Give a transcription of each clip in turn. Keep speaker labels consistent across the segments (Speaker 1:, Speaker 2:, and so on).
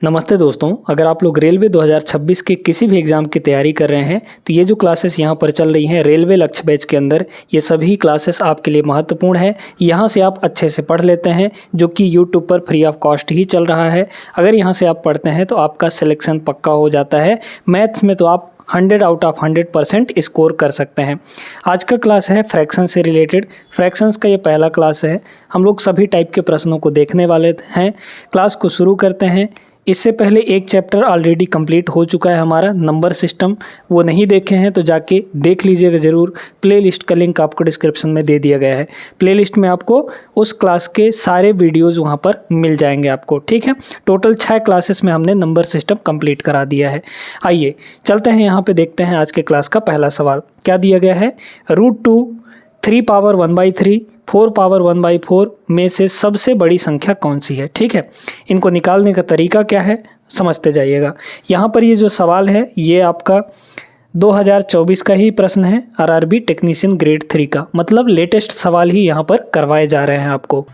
Speaker 1: नमस्ते दोस्तों, अगर आप लोग रेलवे 2026 के किसी भी एग्ज़ाम की तैयारी कर रहे हैं तो ये जो क्लासेस यहाँ पर चल रही हैं रेलवे लक्ष्य बैच के अंदर, ये सभी क्लासेस आपके लिए महत्वपूर्ण है। यहाँ से आप अच्छे से पढ़ लेते हैं, जो कि यूट्यूब पर फ्री ऑफ कॉस्ट ही चल रहा है। अगर यहाँ से आप पढ़ते हैं तो आपका सिलेक्शन पक्का हो जाता है। मैथ्स में तो आप 100 आउट ऑफ 100% स्कोर कर सकते हैं। आज का क्लास है फ्रैक्शन से रिलेटेड। फ्रैक्शंस का ये पहला क्लास है। हम लोग सभी टाइप के प्रश्नों को देखने वाले हैं। क्लास को शुरू करते हैं। इससे पहले एक चैप्टर ऑलरेडी कंप्लीट हो चुका है हमारा, नंबर सिस्टम। वो नहीं देखे हैं तो जाके देख लीजिएगा ज़रूर। प्लेलिस्ट का लिंक आपको डिस्क्रिप्शन में दे दिया गया है। प्लेलिस्ट में आपको उस क्लास के सारे वीडियोस वहाँ पर मिल जाएंगे आपको, ठीक है। टोटल 6 क्लासेस में हमने नंबर सिस्टम कंप्लीट करा दिया है। आइए चलते हैं, यहाँ पे देखते हैं आज के क्लास का पहला सवाल क्या दिया गया है। √2, 3 पावर 1/3, 4 पावर 1/4 में से सबसे बड़ी संख्या कौन सी है, ठीक है। इनको निकालने का तरीका क्या है समझते जाइएगा। यहाँ पर ये जो सवाल है ये आपका 2024 का ही प्रश्न है, आरआरबी टेक्नीशियन ग्रेड 3 का, मतलब लेटेस्ट सवाल ही यहाँ पर करवाए जा रहे हैं आपको।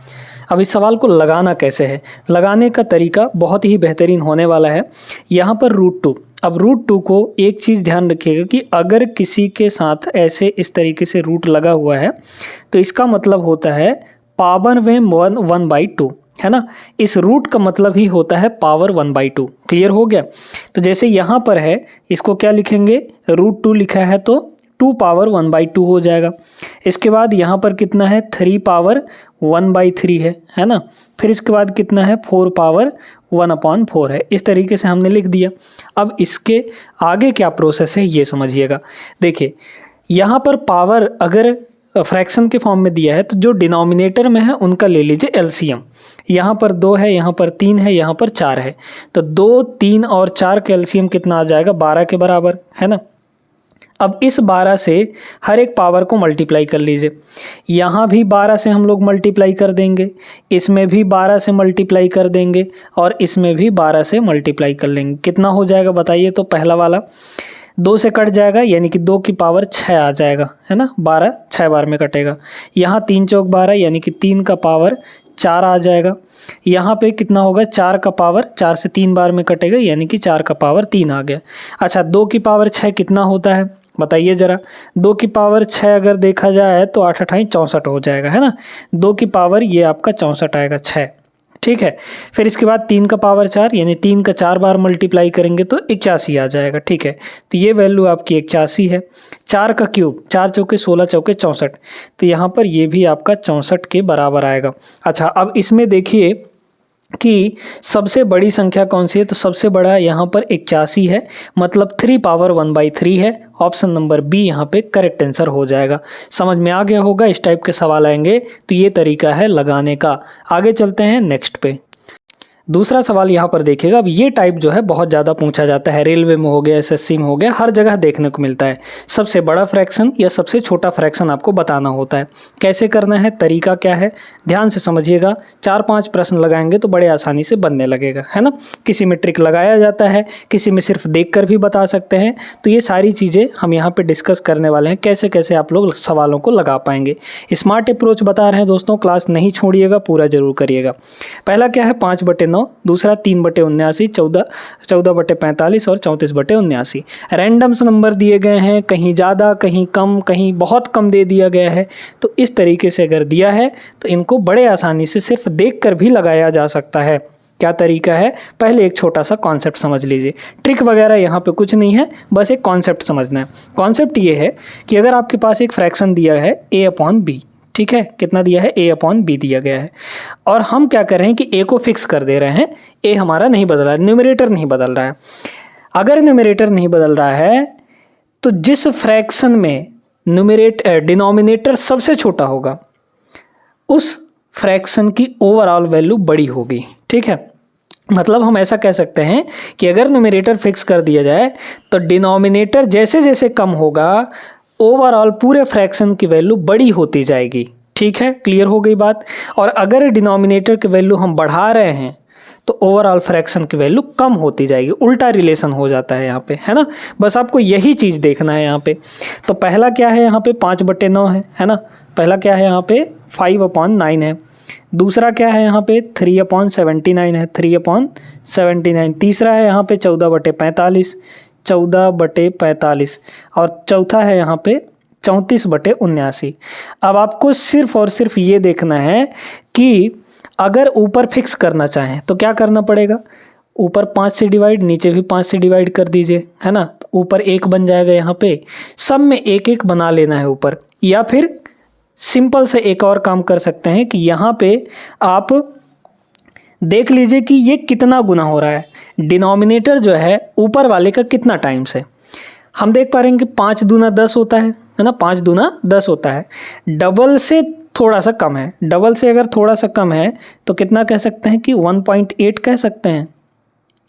Speaker 1: अब इस सवाल को लगाना कैसे है, लगाने का तरीका बहुत ही बेहतरीन होने वाला है। यहाँ पर √2, अब √2 को एक चीज़ ध्यान रखिएगा कि अगर किसी के साथ ऐसे इस तरीके से रूट लगा हुआ है तो इसका मतलब होता है पावर में 1/2, है ना। इस रूट का मतलब ही होता है पावर 1/2। क्लियर हो गया। तो जैसे यहाँ पर है, इसको क्या लिखेंगे, √2 लिखा है तो 2 पावर 1/2 हो जाएगा। इसके बाद यहाँ पर कितना है, 3 पावर 1/3 है ना। फिर इसके बाद कितना है, 4 पावर 1/4 है। इस तरीके से हमने लिख दिया। अब इसके आगे क्या प्रोसेस है ये समझिएगा। देखिए यहाँ पर पावर अगर फ्रैक्शन के फॉर्म में दिया है तो जो डिनोमिनेटर में है उनका ले लीजिए एलसीएम। यहाँ पर 2 है, यहाँ पर 3 है, यहाँ पर 4 है। तो 2, 3 और 4 का एलसीएम कितना आ जाएगा, 12 के बराबर, है ना। अब इस 12 से हर एक पावर को मल्टीप्लाई कर लीजिए। यहाँ भी 12 से हम लोग मल्टीप्लाई कर देंगे, इसमें भी 12 से मल्टीप्लाई कर देंगे और इसमें भी 12 से मल्टीप्लाई कर लेंगे। कितना हो जाएगा बताइए। तो पहला वाला 2 से कट जाएगा, यानी कि 2 की पावर 6 आ जाएगा, है ना। 12 6 बार में कटेगा। यहाँ 3 चौक 12, यानी कि 3 का पावर 4 आ जाएगा। यहाँ पे कितना होगा, 4 का पावर 4 से 3 बार में कटेगा, यानी कि 4 का पावर 3 आ गया। अच्छा, 2 की पावर 6 कितना होता है बताइए ज़रा। 2 की पावर 6 अगर देखा जाए तो 8 8 64 हो जाएगा, है ना। 2 की पावर ये आपका 64 आएगा, 6, ठीक है। फिर इसके बाद 3 का पावर 4, यानी 3 का 4 बार मल्टीप्लाई करेंगे तो 81 आ जाएगा, ठीक है। तो ये वैल्यू आपकी 81 है। 4 का क्यूब, 4 चौके 16 चौके 64, तो यहाँ पर ये भी आपका 64 के बराबर आएगा। अच्छा, अब इसमें देखिए कि सबसे बड़ी संख्या कौन सी है। तो सबसे बड़ा यहाँ पर 81 है, मतलब 3 पावर 1/3 है। ऑप्शन नंबर बी यहाँ पे करेक्ट आंसर हो जाएगा। समझ में आ गया होगा। इस टाइप के सवाल आएंगे तो ये तरीका है लगाने का। आगे चलते हैं नेक्स्ट पे। दूसरा सवाल यहाँ पर देखिएगा। अब ये टाइप जो है बहुत ज़्यादा पूछा जाता है, रेलवे में हो गया, एसएससी में हो गया, हर जगह देखने को मिलता है। सबसे बड़ा फ्रैक्शन या सबसे छोटा फ्रैक्शन आपको बताना होता है। कैसे करना है, तरीका क्या है, ध्यान से समझिएगा। 4-5 प्रश्न लगाएंगे तो बड़े आसानी से बनने लगेगा, है ना। किसी में ट्रिक लगाया जाता है, किसी में सिर्फ देख कर भी बता सकते हैं। तो ये सारी चीज़ें हम यहाँ पर डिस्कस करने वाले हैं, कैसे कैसे आप लोग सवालों को लगा पाएंगे। स्मार्ट अप्रोच बता रहे हैं दोस्तों, क्लास नहीं छोड़िएगा, पूरा जरूर करिएगा। पहला क्या है, 5/9, दूसरा 3/79, 14/45 और 34/79। रैंडम्स नंबर दिए गए हैं, कहीं ज़्यादा कहीं कम, कहीं बहुत कम दे दिया गया है। तो इस तरीके से अगर दिया है तो इनको बड़े आसानी से सिर्फ देखकर भी लगाया जा सकता है। क्या तरीका है, पहले एक छोटा सा कॉन्सेप्ट समझ लीजिए। ट्रिक वगैरह यहाँ पे कुछ नहीं है, बस एक कॉन्सेप्ट समझना है। कॉन्सेप्ट ये है कि अगर आपके पास एक फ्रैक्शन दिया है a/b, ठीक है, कितना दिया है, a/b दिया गया है, और हम क्या कर रहे हैं कि a को फिक्स कर दे रहे हैं। a हमारा नहीं बदल रहा है, न्यूमरेटर नहीं बदल रहा है। अगर न्यूमरेटर नहीं बदल रहा है तो जिस फ्रैक्शन में डिनोमिनेटर सबसे छोटा होगा उस फ्रैक्शन की ओवरऑल वैल्यू बड़ी होगी, ठीक है। मतलब हम ऐसा कह सकते हैं कि अगर न्यूमरेटर फिक्स कर दिया जाए तो डिनोमिनेटर जैसे जैसे कम होगा ओवरऑल पूरे फ्रैक्शन की वैल्यू बड़ी होती जाएगी, ठीक है। क्लियर हो गई बात। और अगर डिनोमिनेटर की वैल्यू हम बढ़ा रहे हैं तो ओवरऑल फ्रैक्शन की वैल्यू कम होती जाएगी। उल्टा रिलेशन हो जाता है यहाँ पे, है ना। बस आपको यही चीज़ देखना है यहाँ पे। तो पहला क्या है यहाँ पे, 5/9 है ना। पहला क्या है यहाँ पे, 5/9 है। दूसरा क्या है यहाँ पे 3/79 है, 3/79। तीसरा है यहाँ पे 14/45, 14/45। और चौथा है यहाँ पे 34/79। अब आपको सिर्फ और सिर्फ ये देखना है कि अगर ऊपर फिक्स करना चाहें तो क्या करना पड़ेगा, ऊपर 5 से डिवाइड, नीचे भी 5 से डिवाइड कर दीजिए, है ना। तो ऊपर 1 बन जाएगा, यहाँ पे सब में 1 1 बना लेना है ऊपर। या फिर सिंपल से एक और काम कर सकते हैं कि यहाँ पे आप देख लीजिए कि ये कितना गुना हो रहा है, डिनोमिनेटर जो है ऊपर वाले का कितना टाइम्स है। हम देख पा रहे हैं कि 5 दूना 10 होता है ना, 5 दूना 10 होता है। डबल से थोड़ा सा कम है, डबल से अगर थोड़ा सा कम है तो कितना कह सकते हैं कि 1.8 कह सकते हैं,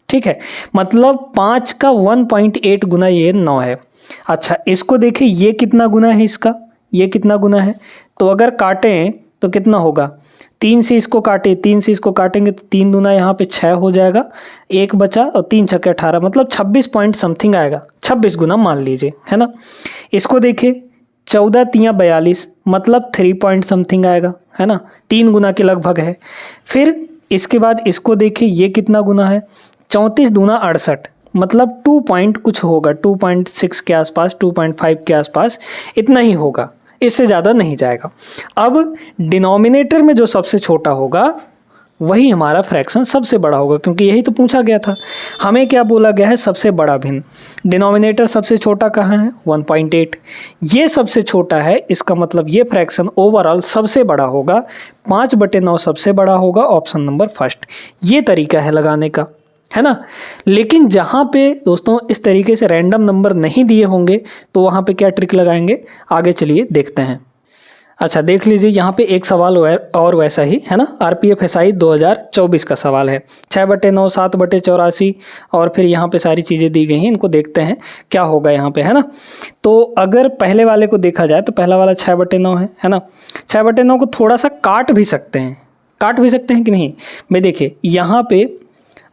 Speaker 1: ठीक है। मतलब 5 का 1.8 गुना ये 9 है। अच्छा, इसको देखिए ये कितना गुना है इसका, ये कितना गुना है। तो अगर काटें तो कितना होगा, 3 से इसको काटे, 3 से इसको काटेंगे तो 3 दूना यहाँ पे 6 हो जाएगा, 1 बचा और 3 छक्के 18, मतलब 26 पॉइंट समथिंग आएगा, 26 गुना मान लीजिए, है ना। इसको देखिए 14 तियाँ 42, मतलब 3 पॉइंट समथिंग आएगा, है ना, 3 गुना के लगभग है। फिर इसके बाद इसको देखिए ये कितना गुना है, 34 दूना 68, मतलब 2 पॉइंट कुछ होगा, 2.6 के आसपास, 2.5 के आसपास इतना ही होगा, इससे ज़्यादा नहीं जाएगा। अब डिनोमिनेटर में जो सबसे छोटा होगा वही हमारा फ्रैक्शन सबसे बड़ा होगा, क्योंकि यही तो पूछा गया था। हमें क्या बोला गया है, सबसे बड़ा भिन्न। डिनोमिनेटर सबसे छोटा कहाँ है, 1.8, ये सबसे छोटा है, इसका मतलब ये फ्रैक्शन ओवरऑल सबसे बड़ा होगा, 5/9 सबसे बड़ा होगा, ऑप्शन नंबर फर्स्ट। ये तरीका है लगाने का, है ना। लेकिन जहाँ पे दोस्तों इस तरीके से रैंडम नंबर नहीं दिए होंगे तो वहाँ पे क्या ट्रिक लगाएंगे, आगे चलिए देखते हैं। अच्छा, देख लीजिए यहाँ पे एक सवाल और वैसा ही है ना, आरपीएफ एसआई 2024 का सवाल है, 6/9, 7/84, और फिर यहाँ पे सारी चीज़ें दी गई हैं, इनको देखते हैं क्या होगा यहाँ पे, है ना। तो अगर पहले वाले को देखा जाए तो पहला वाला 6/9 है ना। 6/9 को थोड़ा सा काट भी सकते हैं कि नहीं भाई। देखिए यहाँ पे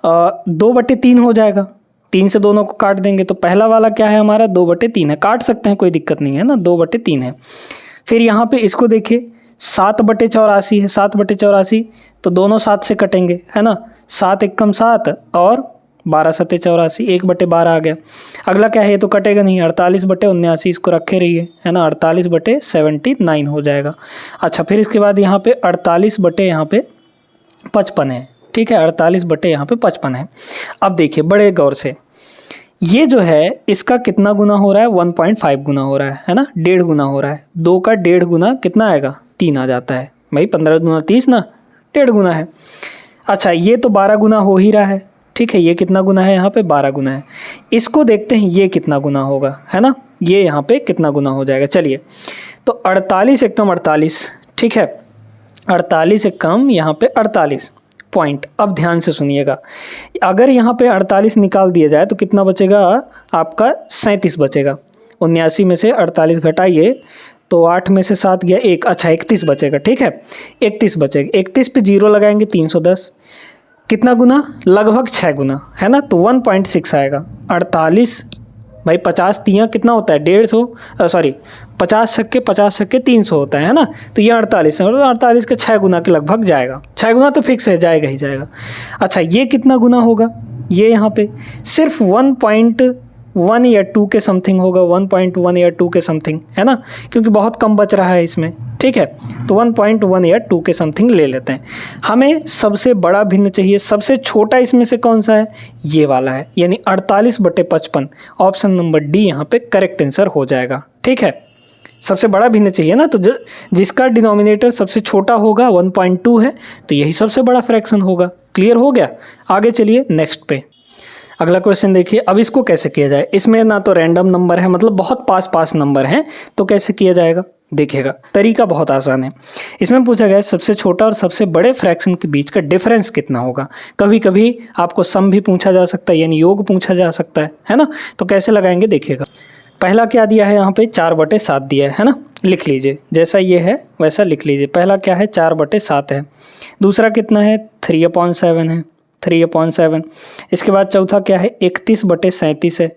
Speaker 1: 2/3 हो जाएगा, 3 से दोनों को काट देंगे तो पहला वाला क्या है हमारा, 2/3 है, काट सकते हैं, कोई दिक्कत नहीं है ना, 2/3 है। फिर यहाँ पे इसको देखिए 7/84 है, 7/84, तो दोनों 7 से कटेंगे, है ना, 7 एकम 7 और 12×7=84, 1/12 आ गया। अगला क्या है, ये तो कटेगा नहीं, 48/79, इसको रखे रहिए, है ना, 48/79 हो जाएगा। अच्छा, फिर इसके बाद यहाँ पे 48/55 है, ठीक है, 48/55 है। अब देखिए बड़े गौर से, ये जो है इसका कितना गुना हो रहा है, 1.5 गुना हो रहा है ना, 1.5 गुना हो रहा है। 2 का 1.5 गुना कितना आएगा, 3 आ जाता है भाई, 15 दूना 30 ना, 1.5 गुना है। अच्छा, ये तो 12 गुना हो ही रहा है, ठीक है, ये कितना गुना है, यहाँ पे 12 गुना है। इसको देखते हैं ये कितना गुना होगा, है ना, ये यहाँ पे कितना गुना हो जाएगा। चलिए, तो 48 एकम 48, ठीक है, 48 एकम यहाँ पे 48 पॉइंट। अब ध्यान से सुनिएगा, अगर यहाँ पे 48 निकाल दिया जाए तो कितना बचेगा आपका, 37 बचेगा। 79 में से 48 घटाइए तो 8 में से 7 गया 1, अच्छा 31 बचेगा, ठीक है, 31 बचेगा। 31 पे 0 लगाएंगे 310, कितना गुना, लगभग 6 गुना, है ना, तो 1.6 आएगा। 48 भाई 50 तियाँ कितना होता है, 150, सॉरी 50 छक्के 300 होता है ना, तो ये 48 है, 48 के 6 गुना के लगभग जाएगा, 6 गुना तो फिक्स है, जाएगा ही जाएगा। अच्छा, ये कितना गुना होगा, ये यहाँ पे सिर्फ 1.1 या 2 के समथिंग होगा, 1.1 या 2 के समथिंग, है ना, क्योंकि बहुत कम बच रहा है इसमें, ठीक है, तो 1.1 या 2 के समथिंग ले लेते हैं। हमें सबसे बड़ा भिन्न चाहिए, सबसे छोटा इसमें से कौन सा है, ये वाला है, यानी 48/55, ऑप्शन नंबर डी यहाँ पे करेक्ट आंसर हो जाएगा, ठीक है। सबसे बड़ा भिन्न चाहिए ना, तो जिसका डिनोमिनेटर सबसे छोटा होगा 1.2 है, तो यही सबसे बड़ा फ्रैक्शन होगा। क्लियर हो गया, आगे चलिए नेक्स्ट पे। अगला क्वेश्चन देखिए, अब इसको कैसे किया जाए। इसमें ना तो रैंडम नंबर है, मतलब बहुत पास नंबर हैं, तो कैसे किया जाएगा देखिएगा, तरीका बहुत आसान है। इसमें पूछा गया है सबसे छोटा और सबसे बड़े फ्रैक्शन के बीच का डिफरेंस कितना होगा। कभी कभी आपको सम भी पूछा जा सकता है, यानी योग पूछा जा सकता है ना, तो कैसे लगाएंगे देखिएगा। पहला क्या दिया है यहाँ पे, 4/7 दिया है ना, लिख लीजिए, जैसा ये है वैसा लिख लीजिए। पहला क्या है, 4/7 है। दूसरा कितना है, 3/7 है, 3/7। इसके बाद चौथा क्या है, 31/37 है,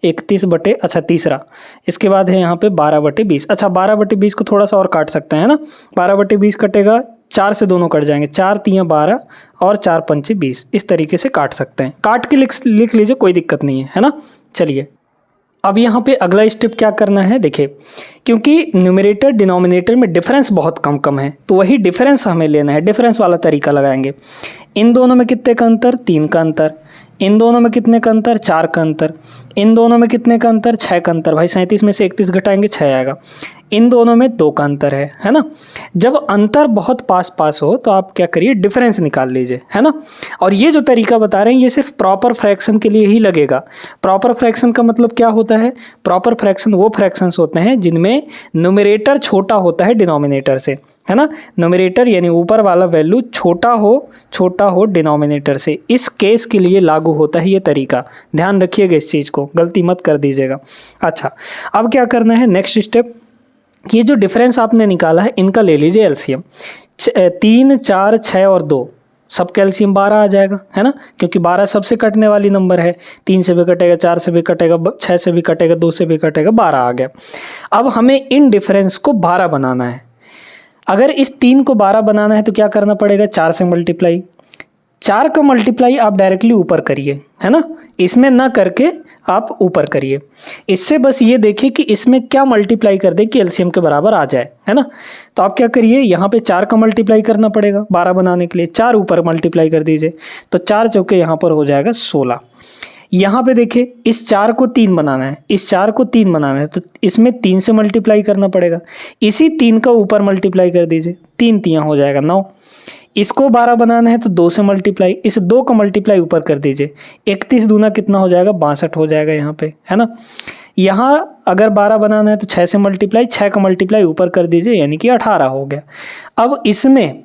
Speaker 1: 31 अच्छा तीसरा। इसके बाद है यहाँ पे 12/20। अच्छा, 12/20 को थोड़ा सा और काट सकते हैं ना, 12/20 कटेगा 4 से दोनों कट जाएंगे, 4 तियाँ 12 और 4 पंचे 20, इस तरीके से काट सकते हैं। काट के लिख लीजिए, कोई दिक्कत नहीं है ना। चलिए अब यहाँ पे अगला स्टेप क्या करना है, देखिए क्योंकि न्यूमरेटर डिनोमिनेटर में डिफरेंस बहुत कम है, तो वही डिफरेंस हमें लेना है। डिफरेंस वाला तरीका लगाएंगे। इन दोनों में कितने का अंतर, 3 का अंतर। इन दोनों में कितने का अंतर, 4 का अंतर। इन दोनों में कितने का अंतर, 6 का अंतर। भाई 37 में से 31 घटाएंगे 6 आएगा। इन दोनों में 2 का अंतर है ना। जब अंतर बहुत पास पास हो तो आप क्या करिए, डिफरेंस निकाल लीजिए, है ना। और ये जो तरीका बता रहे हैं ये सिर्फ प्रॉपर फ्रैक्शन के लिए ही लगेगा। प्रॉपर फ्रैक्शन का मतलब क्या होता है, प्रॉपर फ्रैक्शन वो फ्रैक्शंस होते हैं जिनमें न्यूमरेटर छोटा होता है डिनोमिनेटर से, है ना। न्यूमरेटर यानी ऊपर वाला वैल्यू छोटा हो डिनोमिनेटर से। इस केस के लिए लागू होता है ये तरीका। ध्यान रखिएगा इस चीज़ को, गलती मत कर दीजिएगा। अच्छा अब क्या करना है, नेक्स्ट स्टेप, ये जो डिफरेंस आपने निकाला है इनका ले लीजिए एलसीएम। 3, 4, 6 और 2 सब कैल्शियम 12 आ जाएगा, है ना, क्योंकि 12 सबसे कटने वाली नंबर है। 3 से भी कटेगा, 4 से भी कटेगा, 6 से भी कटेगा, 2 से भी कटेगा, 12 आ गया। अब हमें इन डिफरेंस को 12 बनाना है। अगर इस 3 को 12 बनाना है तो क्या करना पड़ेगा, 4 से मल्टीप्लाई। 4 का मल्टीप्लाई आप डायरेक्टली ऊपर करिए, है ना, इसमें ना करके आप ऊपर करिए। इससे बस ये देखिए कि इसमें क्या मल्टीप्लाई कर दें कि एलसीएम के बराबर आ जाए, है ना। तो आप क्या करिए, यहाँ पे 4 का मल्टीप्लाई करना पड़ेगा 12 बनाने के लिए। 4 ऊपर मल्टीप्लाई कर दीजिए, तो 4 चौके यहाँ पर हो जाएगा 16। यहाँ पे देखिए इस 4 को 3 बनाना है, इस 4 को 3 बनाना है, तो इसमें 3 से मल्टीप्लाई करना पड़ेगा। इसी 3 का ऊपर मल्टीप्लाई कर दीजिए, 3 तियाँ हो जाएगा 9। इसको 12 बनाना है तो 2 से मल्टीप्लाई, इस 2 का मल्टीप्लाई ऊपर कर दीजिए। 31 दूना कितना हो जाएगा, 62 हो जाएगा यहाँ पे, है ना। यहाँ अगर 12 बनाना है तो 6 से मल्टीप्लाई, 6 का मल्टीप्लाई ऊपर कर दीजिए, यानी कि 18 हो गया। अब इसमें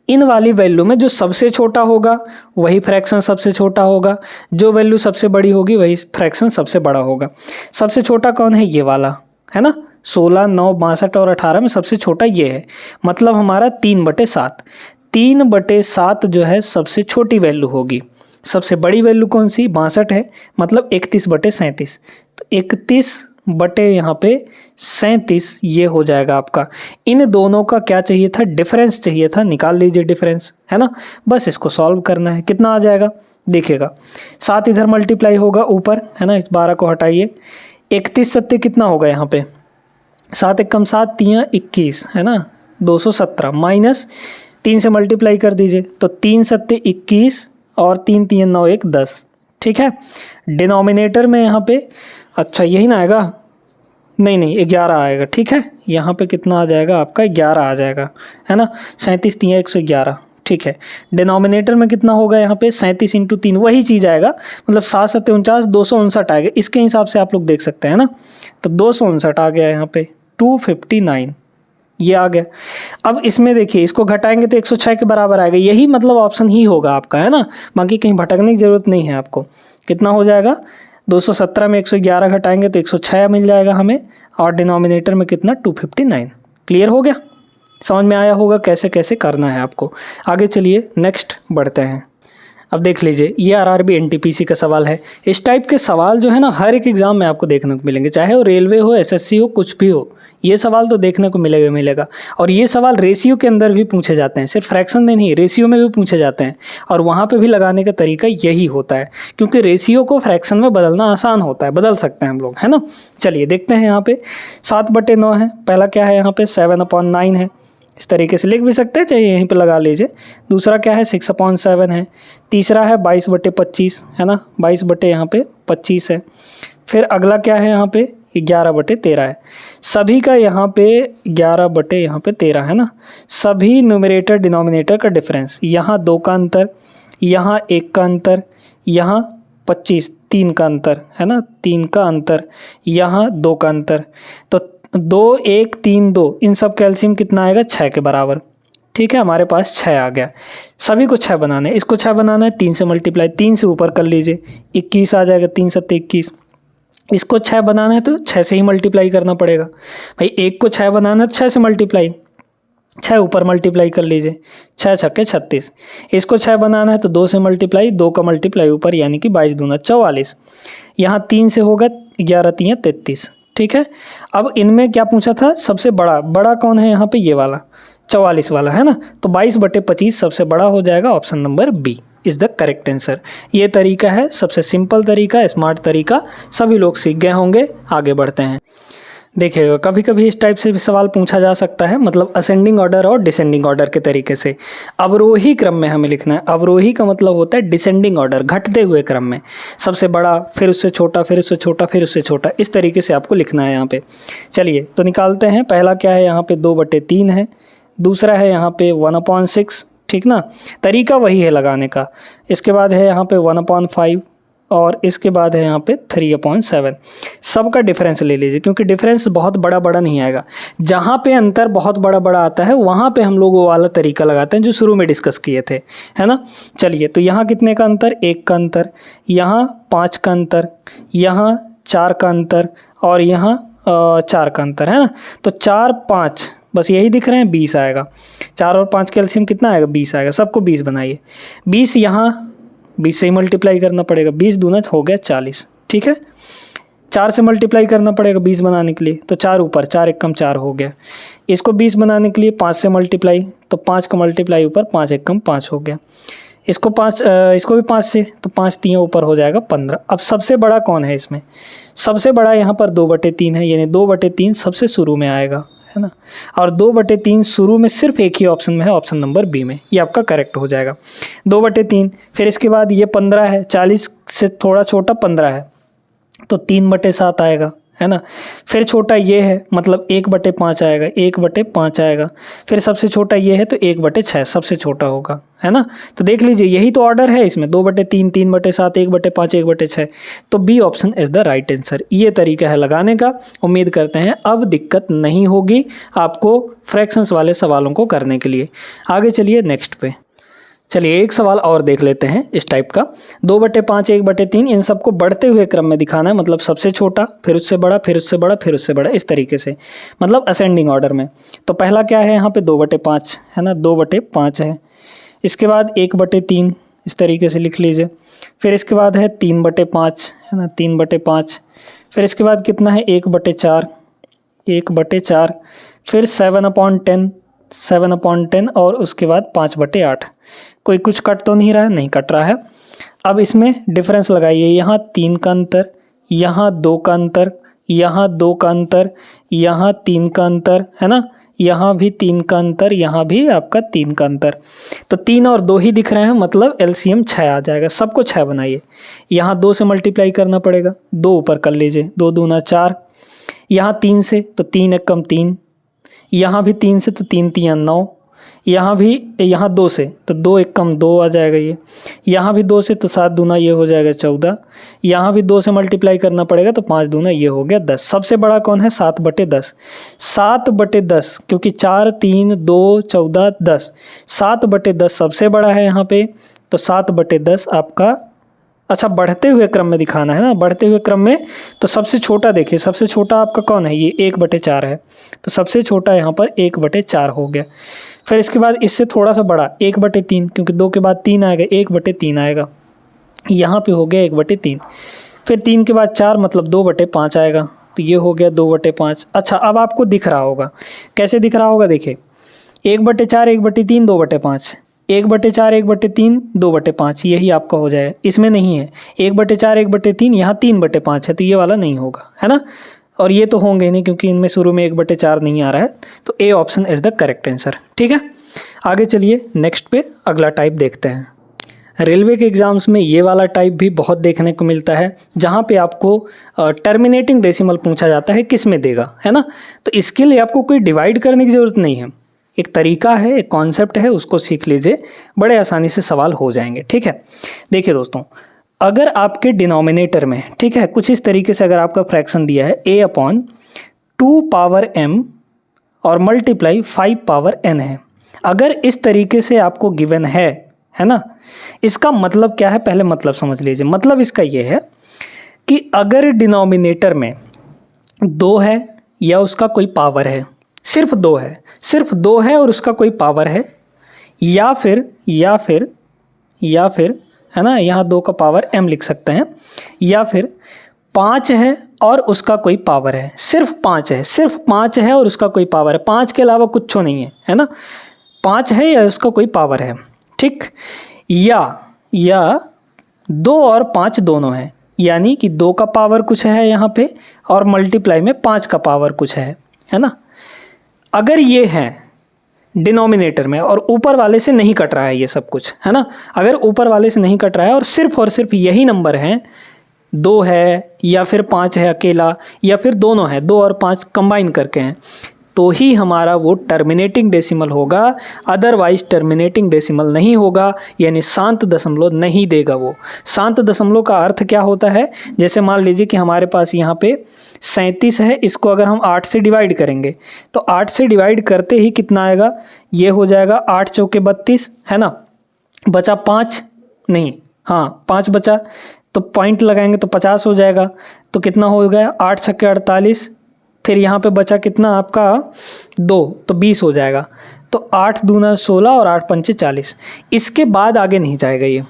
Speaker 1: इन वाली वैल्यू में जो सबसे छोटा होगा वही फ्रैक्शन सबसे छोटा होगा, जो वैल्यू सबसे बड़ी होगी वही फ्रैक्शन सबसे बड़ा होगा। सबसे छोटा कौन है, ये वाला, है ना। 16, 9, 62 और 18 में सबसे छोटा ये है, मतलब हमारा 3/7। 3/7 जो है सबसे छोटी वैल्यू होगी। सबसे बड़ी वैल्यू कौन सी, 62 है, मतलब 31/37। तो 31 बटे यहाँ पे 37 ये हो जाएगा आपका। इन दोनों का क्या चाहिए था, डिफरेंस चाहिए था, निकाल लीजिए डिफरेंस, है ना। बस इसको सॉल्व करना है। कितना आ जाएगा देखिएगा, 7 इधर मल्टीप्लाई होगा ऊपर, है ना, इस 12 को हटाइए। 31 सत्ते कितना होगा यहाँ पे, 7 एकम 7, 3 21, है ना, 217 माइनस 3 से मल्टीप्लाई कर दीजिए, तो 3 सत्ते 21 और 3 3 9 1 10, ठीक है। डिनोमिनेटर में यहाँ पे, अच्छा यही ना आएगा, नहीं 11 आएगा, ठीक है। यहाँ पे कितना आ जाएगा आपका, 11 आ जाएगा, है ना। 37 3 111, ठीक है। डिनोमिनेटर में कितना होगा यहाँ पे, 37 × 3 वही चीज़ आएगा, मतलब 7 7 49 259 आएगा। इसके हिसाब से आप लोग देख सकते हैं ना, तो 259 आ गया यहाँ पे, 259 ये आ गया। अब इसमें देखिए इसको घटाएंगे तो 106 के बराबर आएगा, यही मतलब ऑप्शन ही होगा आपका, है ना। बाकी कहीं भटकने की ज़रूरत नहीं है आपको। कितना हो जाएगा, 217 में 111 घटाएंगे तो 106 मिल जाएगा हमें, और डिनोमिनेटर में कितना, 259। क्लियर हो गया, समझ में आया होगा कैसे कैसे करना है आपको। आगे चलिए नेक्स्ट बढ़ते हैं। अब देख लीजिए ये आरआरबी एनटीपीसी का सवाल है। इस टाइप के सवाल जो है ना हर एक एग्ज़ाम में आपको देखने को मिलेंगे, चाहे वो रेलवे हो, एसएससी हो, कुछ भी हो, ये सवाल तो देखने को मिलेगा। और ये सवाल रेशियो के अंदर भी पूछे जाते हैं, सिर्फ फ्रैक्शन में नहीं, रेशियो में भी पूछे जाते हैं। और वहाँ पे भी लगाने का तरीका यही होता है, क्योंकि रेशियो को फ्रैक्शन में बदलना आसान होता है, बदल सकते हैं हम लोग, है ना। चलिए देखते हैं, यहाँ पे 7/9 है, पहला क्या है यहाँ पे 7/9 है, इस तरीके से लिख भी सकते हैं, चाहिए यहीं पे लगा लीजिए। दूसरा क्या है 6/7 है। तीसरा है 22/25, है ना, 22 यहाँ पे 25 है। फिर अगला क्या है यहाँ पे 11/13 है। सभी का यहाँ पे 11/13 है ना। सभी न्यूमरेटर डिनोमिनेटर का डिफरेंस, यहाँ 2 का अंतर, यहाँ 1 का अंतर, यहाँ 25 3 का अंतर, है ना, 3 का अंतर, यहाँ 2 का अंतर, तो 2 1 3 2 इन सब कैल्शियम कितना आएगा, 6 के बराबर, ठीक है। हमारे पास 6 आ गया। सभी को 6 बनाना है, इसको 6 बनाना है, 3 से मल्टीप्लाई, 3 से ऊपर कर लीजिए, 21 आ जाएगा, 3 7 21। इसको 6 बनाना है तो 6 से ही मल्टीप्लाई करना पड़ेगा भाई। 1 को 6 बनाना है तो 6 से मल्टीप्लाई, 6 ऊपर मल्टीप्लाई कर लीजिए, 6 छक्के 36। इसको 6 बनाना है तो 2 से मल्टीप्लाई, 2 का मल्टीप्लाई ऊपर, यानी कि 22 दूना 44। यहाँ 3 से होगा 11 3 33, ठीक है। अब इनमें क्या पूछा था, सबसे बड़ा कौन है यहाँ पे, ये वाला, 44 वाला, है ना। तो 22/25 सबसे बड़ा हो जाएगा, option number B is the correct answer. ये तरीका है सबसे सिंपल तरीका, स्मार्ट तरीका, सभी लोग सीख गए होंगे। आगे बढ़ते हैं। देखिएगा कभी कभी इस टाइप से भी सवाल पूछा जा सकता है, मतलब असेंडिंग ऑर्डर और डिसेंडिंग ऑर्डर के तरीके से। अवरोही क्रम में हमें लिखना है। अवरोही का मतलब होता है डिसेंडिंग ऑर्डर, घटते हुए क्रम में, सबसे बड़ा फिर उससे छोटा फिर उससे छोटा फिर उससे छोटा, इस तरीके से आपको लिखना है यहाँ पे। चलिए तो निकालते हैं। पहला क्या है यहाँ पे 2/3 है, दूसरा है यहाँ पे 1/6, ठीक ना। तरीका वही है लगाने का। इसके बाद है यहाँ पे 1/5 और इसके बाद है यहाँ पे 3/7। सबका डिफरेंस ले लीजिए, क्योंकि डिफरेंस बहुत बड़ा बड़ा नहीं आएगा। जहाँ पे अंतर बहुत बड़ा बड़ा आता है वहाँ पे हम लोग वो वाला तरीका लगाते हैं जो शुरू में डिस्कस किए थे, है ना। चलिए तो यहाँ कितने का अंतर, 1 का अंतर, यहाँ 5 का अंतर, यहाँ 4 का अंतर और यहाँ 4 का अंतर, है ना। तो 4 5 बस यही दिख रहे हैं, 20 आएगा। 4 और 5 कैल्शियम कितना आएगा, 20 आएगा। सबको 20 बनाइए। 20 यहाँ 20 से ही मल्टीप्लाई करना पड़ेगा, 20 दूना हो गया 40, ठीक है। 4 से मल्टीप्लाई करना पड़ेगा 20 बनाने के लिए, तो 4 ऊपर, 4 एकम 4 हो गया। इसको 20 बनाने के लिए 5 से मल्टीप्लाई, तो 5 का मल्टीप्लाई ऊपर, 5 एकम 5 हो गया। इसको 5, इसको भी 5 से, तो 5 3 ऊपर हो जाएगा 15। अब सबसे बड़ा कौन है इसमें, सबसे बड़ा यहाँ पर 2/3 है, यानी 2/3 सबसे शुरू में आएगा, है ना। और 2/3 शुरू में सिर्फ एक ही ऑप्शन में है, ऑप्शन नंबर बी में। ये आपका करेक्ट हो जाएगा 2/3। फिर इसके बाद ये 15 है, 40 से थोड़ा छोटा 15 है, तो 3/7 आएगा, है ना। फिर छोटा ये है, मतलब 1/5 आएगा, 1/5 आएगा। फिर सबसे छोटा ये है तो 1/6 सबसे छोटा होगा, है ना। तो देख लीजिए यही तो ऑर्डर है इसमें, 2/3, 3/7, 1/5, 1/6। तो B option is the right answer. ये तरीका है लगाने का। उम्मीद करते हैं अब दिक्कत नहीं होगी आपको फ्रैक्शंस वाले सवालों को करने के लिए। आगे चलिए नेक्स्ट पे। चलिए एक सवाल और देख लेते हैं इस टाइप का। 2/5, 1/3, इन सबको बढ़ते हुए क्रम में दिखाना है, मतलब सबसे छोटा फिर उससे बड़ा फिर उससे बड़ा फिर उससे बड़ा, इस तरीके से, मतलब असेंडिंग ऑर्डर में। तो पहला क्या है यहाँ पे 2/5, है ना, 2/5 है। इसके बाद 1/3 इस तरीके से लिख लीजिए। फिर इसके बाद है 3/5, है ना, 3/5। फिर इसके बाद कितना है 1/4, 1/4। फिर 7/10, 7/10 और उसके बाद 5/8। कोई कुछ कट तो नहीं रहा है, नहीं कट रहा है। अब इसमें डिफरेंस लगाइए, यहाँ 3 का अंतर, यहाँ 2 का अंतर, यहाँ 2 का अंतर, यहाँ 3 का अंतर, है ना, यहाँ भी 3 का अंतर, यहाँ भी आपका 3 का अंतर। तो 3 और 2 ही दिख रहे हैं, मतलब एलसीएम 6 आ जाएगा। सबको 6 बनाइए। यहाँ 2 से मल्टीप्लाई करना पड़ेगा, 2 ऊपर कर लीजिए, 2 दूना 4। यहाँ 3 से तो 3 एकम 3, यहाँ भी 3 से तो 3 3 9, यहाँ भी, यहाँ 2 से तो 2 एकम 2 आ जाएगा ये। यहाँ भी 2 से तो 7 दूना ये हो जाएगा 14। यहाँ भी 2 से मल्टीप्लाई करना पड़ेगा तो 5 दूना ये हो गया 10। सबसे बड़ा कौन है, 7/10। 7/10, क्योंकि 4 3 2 14 10, 7/10 सबसे बड़ा है यहाँ पे। तो 7/10 आपका, अच्छा बढ़ते हुए क्रम में दिखाना है ना, बढ़ते हुए क्रम में। तो सबसे छोटा देखिए, सबसे छोटा आपका कौन है, ये 1/4 है। तो सबसे छोटा यहाँ पर 1/4 हो गया। फिर इसके बाद इससे थोड़ा सा बड़ा 1/3, क्योंकि 2 के बाद 3 आएगा, 1/3 आएगा। यहाँ पे हो गया 1/3। फिर 3 के बाद 4, मतलब 2/5 आएगा, तो ये हो गया 2/5। अच्छा अब आपको दिख रहा होगा, कैसे दिख रहा होगा, देखिए 1/4, 1/3, 2/5, 1/4, 1/3, 2/5, यही आपका हो जाएगा। इसमें नहीं है 1/4, 1/3, यहाँ 3/5 है, तो ये वाला नहीं होगा, है ना। और ये तो होंगे नहीं, क्योंकि इनमें शुरू में 1/4 नहीं आ रहा है। तो A option is the correct answer, ठीक है। आगे चलिए नेक्स्ट पे अगला टाइप देखते हैं। रेलवे के एग्ज़ाम्स में ये वाला टाइप भी बहुत देखने को मिलता है, जहाँ पे आपको टर्मिनेटिंग डेसिमल पूछा जाता है, किस में देगा, है ना। तो इसके लिए आपको कोई डिवाइड करने की ज़रूरत नहीं है, एक तरीका है, एक कॉन्सेप्ट है, उसको सीख लीजिए, बड़े आसानी से सवाल हो जाएंगे, ठीक है। देखिए दोस्तों, अगर आपके डिनोमिनेटर में, ठीक है, कुछ इस तरीके से अगर आपका फ्रैक्शन दिया है a/2m और मल्टीप्लाई 5n है, अगर इस तरीके से आपको गिवन है ना, इसका मतलब क्या है, पहले मतलब समझ लीजिए। मतलब इसका ये है कि अगर डिनोमिनेटर में 2 है या उसका कोई पावर है, सिर्फ 2 है, सिर्फ 2 है और उसका कोई पावर है, या फिर है ना, यहाँ 2 का पावर m लिख सकते हैं, या फिर 5 है और उसका कोई पावर है, सिर्फ 5 है, सिर्फ 5 है और उसका कोई पावर है, 5 के अलावा कुछ नहीं है, है ना, 5 है या उसका कोई पावर है, ठीक। या 2 और 5 दोनों हैं, यानी कि 2 का पावर कुछ है यहाँ पे और मल्टीप्लाई में 5 का पावर कुछ है ना। अगर ये है डिनोमिनेटर में और ऊपर वाले से नहीं कट रहा है ये सब कुछ, है ना, अगर ऊपर वाले से नहीं कट रहा है और सिर्फ यही नंबर हैं, 2 है या फिर 5 है अकेला या फिर दोनों है, 2 और 5 कंबाइन करके हैं, तो ही हमारा वो टर्मिनेटिंग डेसिमल होगा, अदरवाइज टर्मिनेटिंग डेसिमल नहीं होगा, यानी शांत दशमलव नहीं देगा वो। शांत दशमलव का अर्थ क्या होता है, जैसे मान लीजिए कि हमारे पास यहाँ पे 37 है, इसको अगर हम 8 से डिवाइड करेंगे तो 8 से डिवाइड करते ही कितना आएगा, ये हो जाएगा 8 चौके 32, है ना, बचा 5 नहीं, हाँ 5 बचा, तो पॉइंट लगाएंगे तो 50 हो जाएगा, तो कितना हो गया 8 छक्के 48, फिर यहाँ पे बचा कितना आपका 2, तो 20 हो जाएगा, तो 8 दूना 16 और 8 पंचे 40, इसके बाद आगे नहीं जाएगा ये।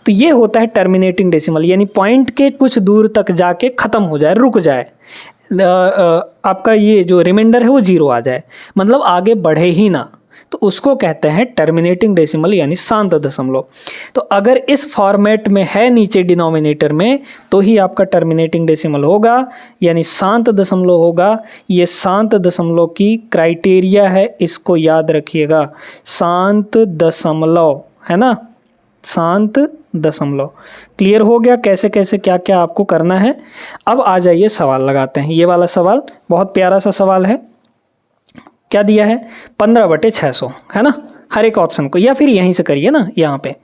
Speaker 1: तो ये होता है टर्मिनेटिंग डेसिमल, यानी पॉइंट के कुछ दूर तक जाके ख़त्म हो जाए, रुक जाए, आपका ये जो रिमाइंडर है वो 0 आ जाए, मतलब आगे बढ़े ही ना, तो उसको कहते हैं टर्मिनेटिंग डेसिमल यानी शांत दशमलव। तो अगर इस फॉर्मेट में है नीचे डिनोमिनेटर में तो ही आपका टर्मिनेटिंग डेसिमल होगा, यानी शांत दशमलव होगा। ये शांत दशमलव की क्राइटेरिया है, इसको याद रखिएगा, शांत दशमलव, है ना, शांत दशमलव। क्लियर हो गया कैसे कैसे क्या क्या आपको करना है। अब आ जाइए सवाल लगाते हैं। ये वाला सवाल बहुत प्यारा सा सवाल है। क्या दिया है 15/600, है ना, हर एक ऑप्शन को, या फिर यहीं से करिए ना, यहाँ पे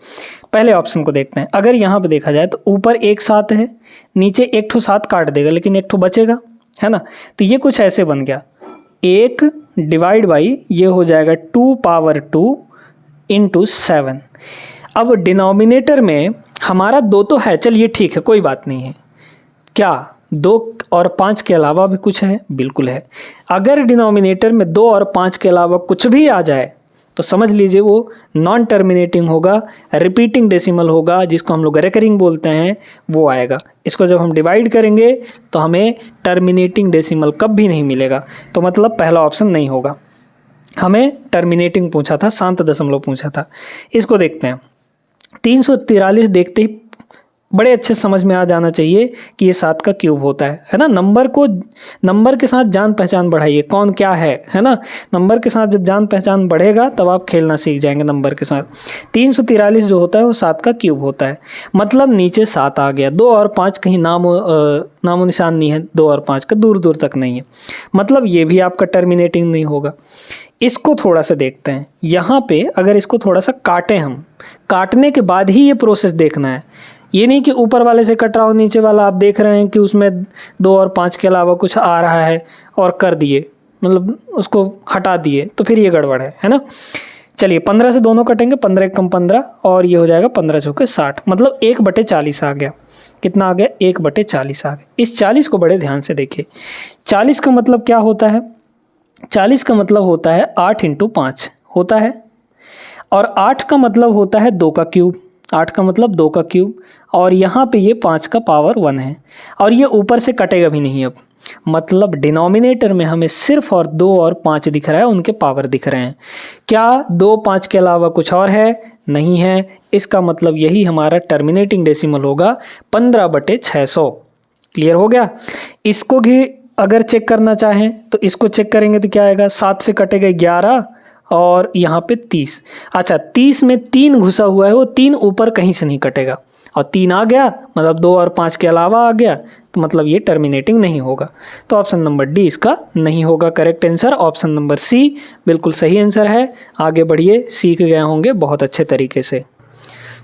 Speaker 1: पहले ऑप्शन को देखते हैं। अगर यहाँ पे देखा जाए तो ऊपर एक 7 है, नीचे एक ठो 7 काट देगा लेकिन एक ठो बचेगा, है ना, तो ये कुछ ऐसे बन गया, 1 डिवाइड बाई ये हो जाएगा 2 पावर 2 इंटू 7। अब डिनोमिनेटर में हमारा 2 तो है, चलिए ठीक है कोई बात नहीं है, क्या 2 और 5 के अलावा भी कुछ है, बिल्कुल है। अगर डिनोमिनेटर में 2 और 5 के अलावा कुछ भी आ जाए तो समझ लीजिए वो नॉन टर्मिनेटिंग होगा, रिपीटिंग डेसिमल होगा, जिसको हम लोग रेकरिंग बोलते हैं, वो आएगा। इसको जब हम डिवाइड करेंगे तो हमें टर्मिनेटिंग डेसिमल कब भी नहीं मिलेगा, तो मतलब पहला ऑप्शन नहीं होगा। हमें टर्मिनेटिंग पूछा था, शांत दशमलव पूछा था। इसको देखते हैं, 343 देखते ही बड़े अच्छे समझ में आ जाना चाहिए कि ये 7 का क्यूब होता है ना। नंबर के साथ जान पहचान बढ़ाइए, कौन क्या है ना। नंबर के साथ जब जान पहचान बढ़ेगा तब आप खेलना सीख जाएंगे नंबर के साथ। 343 जो होता है वो 7 का क्यूब होता है, मतलब नीचे 7 आ गया। 2 और 5 कहीं नामो निशान नहीं है, 2 और 5 का दूर दूर तक नहीं है, मतलब ये भी आपका टर्मिनेटिंग नहीं होगा। इसको थोड़ा सा देखते हैं, यहाँ पे अगर इसको थोड़ा सा काटें हम, काटने के बाद ही ये प्रोसेस देखना है। ये नहीं कि ऊपर वाले से कट रहा हो, नीचे वाला आप देख रहे हैं कि उसमें 2 और 5 के अलावा कुछ आ रहा है और कर दिए, मतलब उसको हटा दिए, तो फिर ये गड़बड़ है ना। चलिए 15 से दोनों कटेंगे, 15 एक कम 15 और ये हो जाएगा 15 चौके 60, मतलब 1/40 आ गया। कितना आ गया 1/40 आ गया। इस 40 को बड़े ध्यान से देखिए। 40 का मतलब क्या होता है, 40 का मतलब होता है 8 × 5 होता है, और 8 का मतलब होता है 2 का क्यूब, 8 का मतलब 2 का क्यूब, और यहाँ पे ये 5 का पावर 1 है, और ये ऊपर से कटेगा भी नहीं। अब मतलब डिनोमिनेटर में हमें सिर्फ और 2 और 5 दिख रहा है, उनके पावर दिख रहे हैं। क्या 2 5 के अलावा कुछ और है? नहीं है। इसका मतलब यही हमारा टर्मिनेटिंग डेसिमल होगा 15/600। क्लियर हो गया। इसको भी अगर चेक करना चाहें तो इसको चेक करेंगे तो क्या आएगा, 7 से कटेगा 11 और यहाँ पे 30। अच्छा 30 में 3 घुसा हुआ है, वो 3 ऊपर कहीं से नहीं कटेगा, और 3 आ गया मतलब 2 और 5 के अलावा आ गया, तो मतलब ये टर्मिनेटिंग नहीं होगा। तो ऑप्शन नंबर डी इसका नहीं होगा correct answer. Option number C बिल्कुल सही आंसर है। आगे बढ़िए, सीख गए होंगे बहुत अच्छे तरीके से।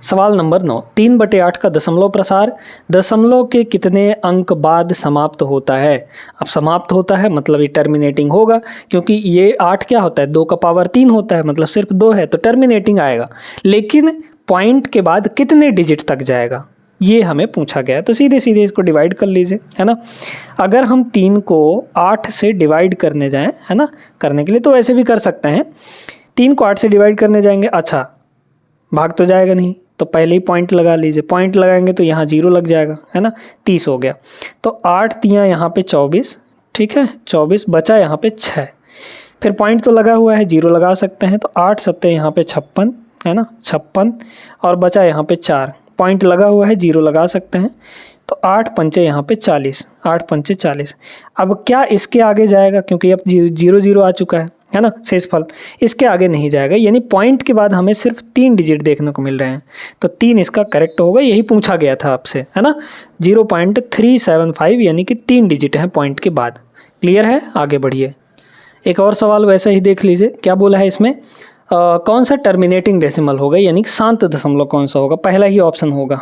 Speaker 1: सवाल नंबर 9, 3/8 का दशमलव प्रसार दशमलव के कितने अंक बाद समाप्त होता है? अब समाप्त होता है मतलब ये टर्मिनेटिंग होगा, क्योंकि ये 8 क्या होता है, 2 का पावर 3 होता है, मतलब सिर्फ 2 है तो टर्मिनेटिंग आएगा। लेकिन पॉइंट के बाद कितने डिजिट तक जाएगा ये हमें पूछा गया है, तो सीधे सीधे इसको डिवाइड कर लीजिए, है ना। अगर हम 3 को 8 से डिवाइड करने जाएं, है ना, करने के लिए तो ऐसे भी कर सकते हैं। 3 को 8 से डिवाइड करने जाएंगे, अच्छा भाग तो जाएगा नहीं, तो पहले ही पॉइंट लगा लीजिए, पॉइंट लगाएंगे तो यहाँ 0 लग जाएगा, है ना, 30 हो गया। तो 8 तियाँ यहाँ पे 24, ठीक है, 24 बचा यहाँ पे 6, फिर पॉइंट तो लगा हुआ है, 0 लगा सकते हैं, तो 8 सत्ते यहाँ पे 56, है ना, 56, और बचा यहाँ पे 4, पॉइंट लगा हुआ है, 0 लगा सकते हैं, तो 8 पंचे यहाँ पे 40, 8 पंचे 40। अब क्या इसके आगे जाएगा, क्योंकि अब 0 0 आ चुका है ना, शेषफल इसके आगे नहीं जाएगा, यानी पॉइंट के बाद हमें सिर्फ 3 डिजिट देखने को मिल रहे हैं, तो 3 इसका करेक्ट होगा, यही पूछा गया था आपसे, है ना, 0.375 यानी कि 3 डिजिट हैं पॉइंट के बाद। क्लियर है, आगे बढ़िए। एक और सवाल वैसे ही देख लीजिए, क्या बोला है इसमें, कौन सा टर्मिनेटिंग डेसिमल होगा, यानी कि शांत दशमलव कौन सा होगा। पहला ही ऑप्शन होगा,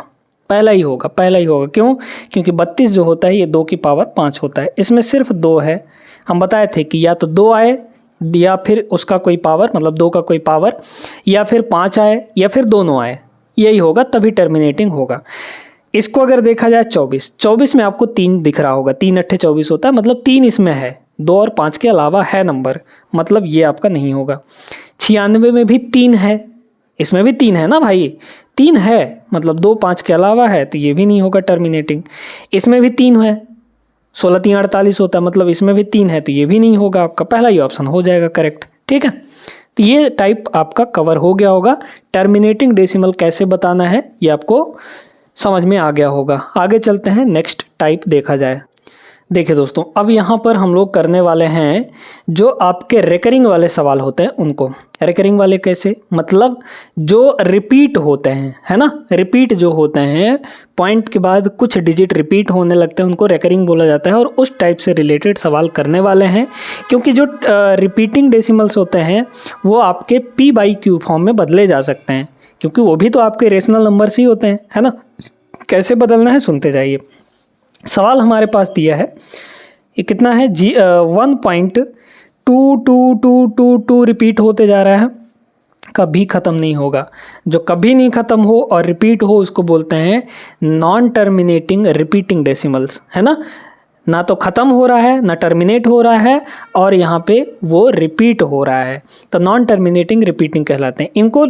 Speaker 1: पहला ही होगा, पहला ही होगा। क्यों? क्योंकि 32 जो होता है ये 2 की पावर 5 होता है, इसमें सिर्फ 2 है। हम बताए थे कि या तो 2 आए या फिर उसका कोई पावर, मतलब 2 का कोई पावर, या फिर 5 आए या फिर दोनों आए, यही होगा, तभी टर्मिनेटिंग होगा। इसको अगर देखा जाए 24 में आपको 3 दिख रहा होगा, 3 अट्ठे 24 होता है, मतलब 3 इसमें है, 2 और 5 के अलावा है नंबर, मतलब ये आपका नहीं होगा। 96 में भी 3 है, इसमें भी 3 है ना भाई, 3 है, मतलब 2 5 के अलावा है, तो ये भी नहीं होगा टर्मिनेटिंग। इसमें भी 3 है, 16 3 48 होता है, मतलब इसमें भी 3 है, तो ये भी नहीं होगा, आपका पहला ही ऑप्शन हो जाएगा करेक्ट। ठीक है, तो ये टाइप आपका कवर हो गया होगा। टर्मिनेटिंग डेसिमल कैसे बताना है ये आपको समझ में आ गया होगा। आगे चलते हैं, नेक्स्ट टाइप देखा जाए। देखिए दोस्तों, अब यहाँ पर हम लोग करने वाले हैं जो आपके रेकरिंग वाले सवाल होते हैं उनको। रेकरिंग वाले कैसे, मतलब जो रिपीट होते हैं, है ना, रिपीट जो होते हैं, पॉइंट के बाद कुछ डिजिट रिपीट होने लगते हैं, उनको रेकरिंग बोला जाता है, और उस टाइप से रिलेटेड सवाल करने वाले हैं। क्योंकि जो रिपीटिंग डेसिमल्स होते हैं वो आपके p/q फॉर्म में बदले जा सकते हैं, क्योंकि वो भी तो आपके रेशनल नंबर्स ही होते हैं, है ना। कैसे बदलना है सुनते जाइए। सवाल हमारे पास दिया है, ये कितना है, 1.222222 रिपीट होते जा रहा है, कभी ख़त्म नहीं होगा। जो कभी नहीं ख़त्म हो और रिपीट हो उसको बोलते हैं नॉन टर्मिनेटिंग रिपीटिंग डेसिमल्स, है ना। ना तो ख़त्म हो रहा है, ना टर्मिनेट हो रहा है, और यहाँ पे वो रिपीट हो रहा है, तो नॉन टर्मिनेटिंग रिपीटिंग कहलाते हैं। इनको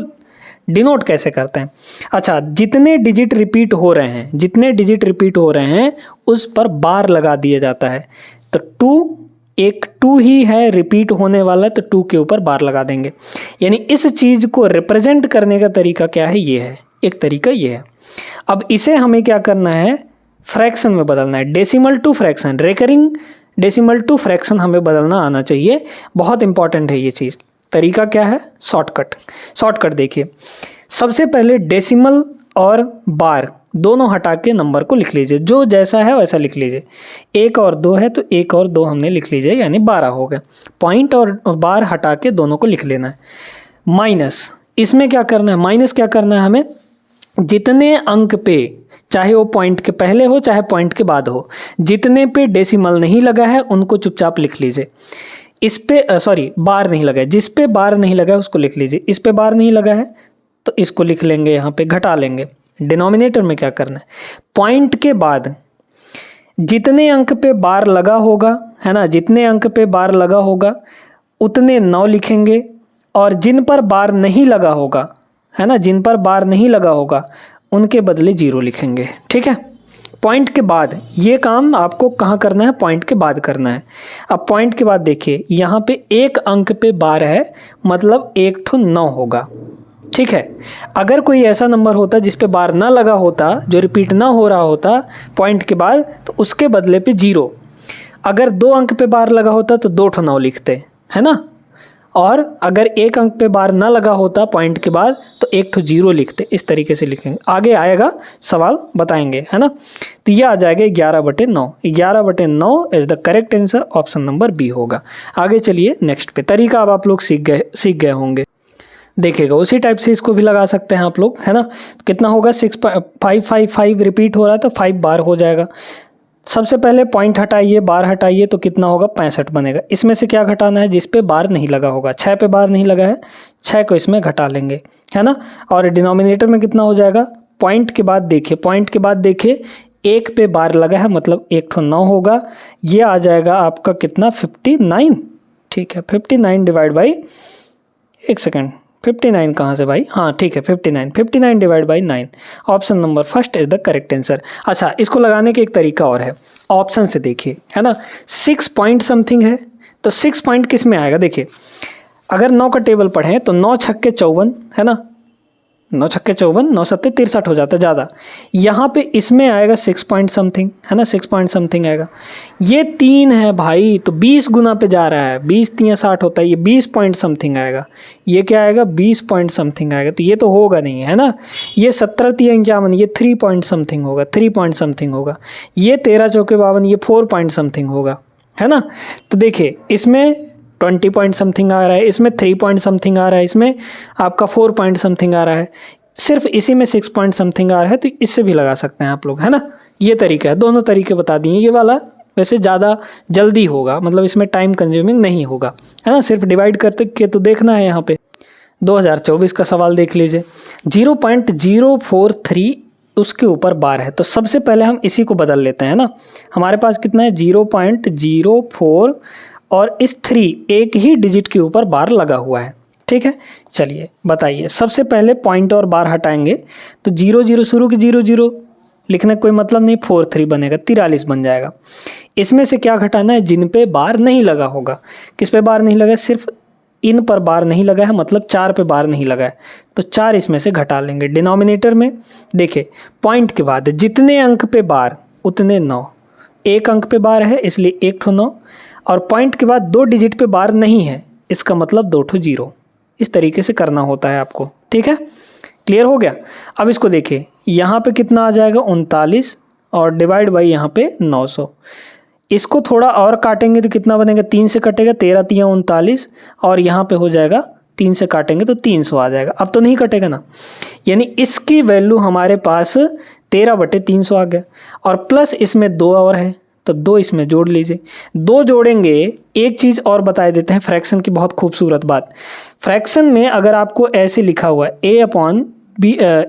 Speaker 1: डिनोट कैसे करते हैं, अच्छा, जितने डिजिट रिपीट हो रहे हैं, जितने डिजिट रिपीट हो रहे हैं उस पर बार लगा दिया जाता है। तो 2 ही है रिपीट होने वाला, तो 2 के ऊपर बार लगा देंगे। यानी इस चीज़ को रिप्रेजेंट करने का तरीका क्या है, ये है, एक तरीका ये है। अब इसे हमें क्या करना है, फ्रैक्शन में बदलना है, decimal to fraction, recurring decimal to fraction हमें बदलना आना चाहिए, बहुत इंपॉर्टेंट है ये चीज़। तरीका क्या है, शॉर्टकट देखिए। सबसे पहले डेसिमल और बार दोनों हटा के नंबर को लिख लीजिए, जो जैसा है वैसा लिख लीजिए। 1 और 2 है तो 1 और 2 हमने लिख लीजिए, यानी 12 हो गए। पॉइंट और बार हटा के दोनों को लिख लेना है। माइनस, इसमें क्या करना है, माइनस क्या करना है हमें, जितने अंक पे, चाहे वो पॉइंट के पहले हो चाहे पॉइंट के बाद हो, जितने पे डेसिमल नहीं लगा है उनको चुपचाप लिख लीजिए। इस पे बार नहीं लगा है, जिस पे बार नहीं लगा है उसको लिख लीजिए। इस पे बार नहीं लगा है तो इसको लिख लेंगे, यहाँ पे घटा लेंगे। डिनोमिनेटर में क्या करना है, पॉइंट के बाद जितने अंक पे बार लगा होगा, है ना, जितने अंक पे बार लगा होगा उतने 9 लिखेंगे, और जिन पर बार नहीं लगा होगा, है ना, जिन पर बार नहीं लगा होगा उनके बदले 0 लिखेंगे। ठीक है, पॉइंट के बाद ये काम आपको कहाँ करना है, पॉइंट के बाद करना है। अब पॉइंट के बाद देखिए, यहाँ पे 1 अंक पे बार है, मतलब 1 ठो 9 होगा। ठीक है, अगर कोई ऐसा नंबर होता जिस पे बार ना लगा होता, जो रिपीट ना हो रहा होता पॉइंट के बाद, तो उसके बदले पे 0। अगर 2 अंक पे बार लगा होता तो 2 ठो 9 लिखते, है ना। और अगर 1 अंक पे बार ना लगा होता पॉइंट के बाद तो 1 ठो 0 लिखते। इस तरीके से लिखेंगे, आगे आएगा सवाल बताएंगे, है ना। तो ये आ जाएगा 11/9। 11/9 is the correct answer, option number B होगा। आगे चलिए नेक्स्ट पे। तरीका अब आप लोग सीख गए होंगे। देखिएगा उसी टाइप से इसको भी लगा सकते हैं आप लोग, है ना। कितना होगा, 6.555 रिपीट हो रहा है तो 5 बार हो जाएगा। सबसे पहले पॉइंट हटाइए, बार हटाइए, तो कितना होगा, 65 बनेगा। इसमें से क्या घटाना है, जिस पे बार नहीं लगा होगा। 6 पे बार नहीं लगा है, 6 को इसमें घटा लेंगे, है ना। और डिनोमिनेटर में कितना हो जाएगा, पॉइंट के बाद देखिए, 1 पे बार लगा है, मतलब 1 ठो 9 होगा। ये आ जाएगा आपका कितना, 59। ठीक है, 59 डिवाइड बाई, 1 सेकेंड, 59 कहाँ से भाई, हाँ ठीक है 59 divide by 9, option number first is the correct answer. अच्छा, इसको लगाने का एक तरीका और है, ऑप्शन से देखिए, है ना, 6 पॉइंट समथिंग है, तो 6 पॉइंट किस में आएगा, देखिए अगर 9 का टेबल पढ़ें तो 9 छक्के 54, है ना, 9 छक्के 54, 9 सत्ते 63 हो जाता है ज़्यादा, यहाँ पे इसमें आएगा 6 पॉइंट समथिंग, है ना, 6 पॉइंट समथिंग आएगा। ये 3 है भाई, तो 20 गुना पे जा रहा है, 20 3 60 होता है, ये 20 पॉइंट समथिंग आएगा, ये क्या आएगा 20 पॉइंट समथिंग आएगा, तो ये तो होगा नहीं, है ना। ये 17 3 51, ये 3 पॉइंट समथिंग होगा, 3 पॉइंट समथिंग होगा। ये 13 चौके 52, ये 4 पॉइंट समथिंग होगा, है ना। तो देखिए इसमें 20 पॉइंट समथिंग आ रहा है, इसमें 3 पॉइंट समथिंग आ रहा है, इसमें आपका 4 पॉइंट समथिंग आ रहा है, सिर्फ इसी में 6 पॉइंट समथिंग आ रहा है, तो इससे भी लगा सकते हैं आप लोग, है ना। ये तरीका है, दोनों तरीके बता दिए। ये वाला वैसे ज़्यादा जल्दी होगा, मतलब इसमें टाइम कंज्यूमिंग नहीं होगा, है ना, सिर्फ डिवाइड करते के तो देखना है। यहाँ पे 2024 का सवाल देख लीजिए, 0.043 उसके ऊपर बार है, तो सबसे पहले हम इसी को बदल लेते हैं ना। हमारे पास कितना है 0.04 और इस 3 एक ही डिजिट के ऊपर बार लगा हुआ है, ठीक है। चलिए बताइए, सबसे पहले पॉइंट और बार हटाएंगे तो 0 0 शुरू की 0 0 लिखने का कोई मतलब नहीं, 4 3 बनेगा, 43 बन जाएगा। इसमें से क्या घटाना है, जिन पे बार नहीं लगा होगा। किस पे बार नहीं लगा, सिर्फ इन पर बार नहीं लगा है, मतलब 4 पे बार नहीं लगा है, तो 4 इसमें से घटा लेंगे। डिनोमिनेटर में देखिए पॉइंट के बाद जितने अंक पे बार उतने 9, एक अंक पे बार है इसलिए 1 ठो 9, और पॉइंट के बाद 2 डिजिट पे बार नहीं है, इसका मतलब 2 ठो 0। इस तरीके से करना होता है आपको, ठीक है, क्लियर हो गया। अब इसको देखिए, यहाँ पे कितना आ जाएगा 39 और डिवाइड बाई यहाँ पे 900। इसको थोड़ा और काटेंगे तो कितना बनेगा, 3 से कटेगा, 13 3 39, और यहाँ पे हो जाएगा 3 से काटेंगे तो 300 आ जाएगा। अब तो नहीं कटेगा ना, यानी इसकी वैल्यू हमारे पास 13/300 आ गया, और प्लस इसमें 2 और है तो 2 इसमें जोड़ लीजिए। 2 जोड़ेंगे, एक चीज़ और बता देते हैं फ्रैक्शन की बहुत खूबसूरत बात। फ्रैक्शन में अगर आपको ऐसे लिखा हुआ है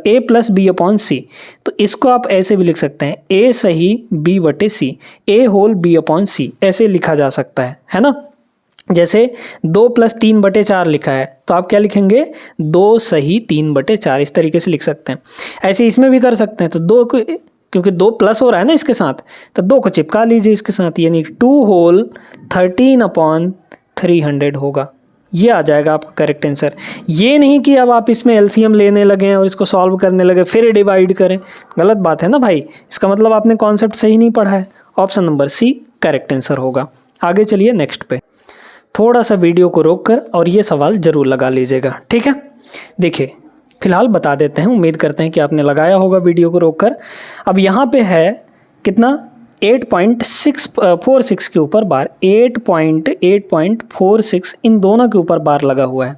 Speaker 1: a प्लस बी अपॉन सी, तो इसको आप ऐसे भी लिख सकते हैं a सही b बटे सी, a होल b अपॉन सी, ऐसे लिखा जा सकता है ना। जैसे 2 + 3/4 लिखा है तो आप क्या लिखेंगे, 2 सही 3/4, इस तरीके से लिख सकते हैं। ऐसे इसमें भी कर सकते हैं, तो 2 को, क्योंकि 2 प्लस हो रहा है ना इसके साथ, तो 2 को चिपका लीजिए इसके साथ, यानी 2 होल 13/300 होगा। ये आ जाएगा आपका करेक्ट आंसर। ये नहीं कि अब आप इसमें एलसीएम लेने लगे और इसको सॉल्व करने लगे फिर डिवाइड करें, गलत बात है ना भाई, इसका मतलब आपने कॉन्सेप्ट सही नहीं पढ़ा है। Option number C correct answer होगा। आगे चलिए नेक्स्ट पे, थोड़ा सा वीडियो को रोककर और ये सवाल ज़रूर लगा लीजिएगा, ठीक है। देखिए फिलहाल बता देते हैं, उम्मीद करते हैं कि आपने लगाया होगा वीडियो को रोककर। अब यहाँ पे है कितना 8.646 के ऊपर बार, 8.46 इन दोनों के ऊपर बार लगा हुआ है।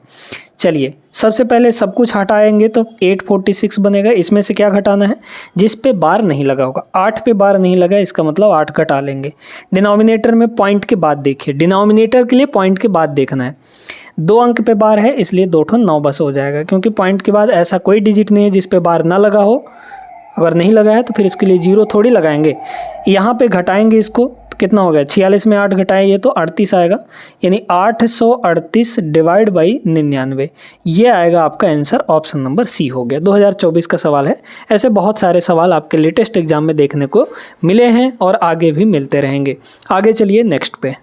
Speaker 1: चलिए सबसे पहले सब कुछ हटाएंगे तो 846 बनेगा। इसमें से क्या घटाना है, जिस पे बार नहीं लगा होगा। 8 पे बार नहीं लगा, इसका मतलब 8 घटा लेंगे। डिनोमिनेटर में पॉइंट के बाद देखिए, डिनोमिनेटर के लिए पॉइंट के बाद देखना है। 2 अंक पे बार है इसलिए 2 ठो 9 बस हो जाएगा, क्योंकि पॉइंट के बाद ऐसा कोई डिजिट नहीं है जिस पे बार ना लगा हो। अगर नहीं लगा है तो फिर इसके लिए 0 थोड़ी लगाएंगे। यहाँ पे घटाएंगे इसको तो कितना हो गया, 46 में 8 घटाएं ये तो 38 आएगा, यानी 838 डिवाइड बाई 99, ये आएगा आपका आंसर। ऑप्शन नंबर सी हो गया। 2024 का सवाल है। ऐसे बहुत सारे सवाल आपके लेटेस्ट एग्जाम में देखने को मिले हैं और आगे भी मिलते रहेंगे। आगे चलिए नेक्स्ट पे।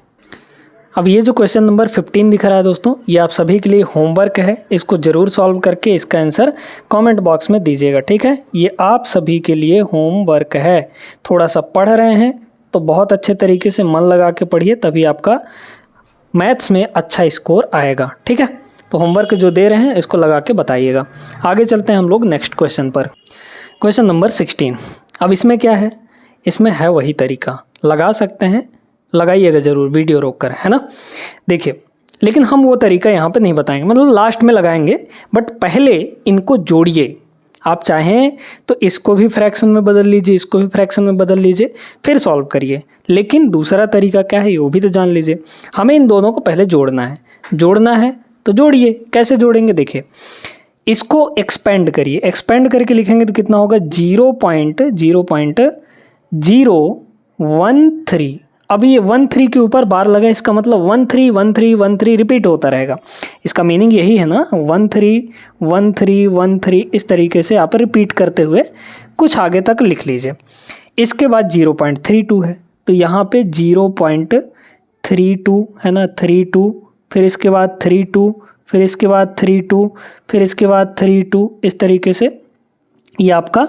Speaker 1: अब ये जो क्वेश्चन नंबर 15 दिख रहा है दोस्तों, ये आप सभी के लिए होमवर्क है। इसको ज़रूर सॉल्व करके इसका आंसर कमेंट बॉक्स में दीजिएगा, ठीक है। ये आप सभी के लिए होमवर्क है। थोड़ा सा पढ़ रहे हैं तो बहुत अच्छे तरीके से मन लगा के पढ़िए, तभी आपका मैथ्स में अच्छा स्कोर आएगा, ठीक है। तो होमवर्क जो दे रहे हैं इसको लगा के बताइएगा। आगे चलते हैं हम लोग नेक्स्ट क्वेश्चन पर। Question number 16। अब इसमें क्या है, इसमें है वही तरीका, लगा सकते हैं, लगाइएगा ज़रूर वीडियो रोककर, है ना। देखिए लेकिन हम वो तरीका यहाँ पे नहीं बताएंगे, मतलब लास्ट में लगाएंगे, बट पहले इनको जोड़िए। आप चाहें तो इसको भी फ्रैक्शन में बदल लीजिए, इसको भी फ्रैक्शन में बदल लीजिए, फिर सॉल्व करिए। लेकिन दूसरा तरीका क्या है वो भी तो जान लीजिए। हमें इन दोनों को पहले जोड़ना है। जोड़ना है तो जोड़िए। कैसे जोड़ेंगे, देखिए इसको एक्सपेंड करिए। एक्सपेंड करके लिखेंगे तो कितना होगा, 0.013 अब ये 1 3 के ऊपर बार लगा, इसका मतलब 1 3 1 3 1 3 रिपीट होता रहेगा। इसका मीनिंग यही है ना, 1 3 1 3 1 3 इस तरीके से आप रिपीट करते हुए कुछ आगे तक लिख लीजिए। इसके बाद 0.32 है, तो यहाँ पे 0.32 है ना, 32, फिर इसके बाद 32, फिर इसके बाद 32, फिर इसके बाद 32, इस तरीके से ये आपका,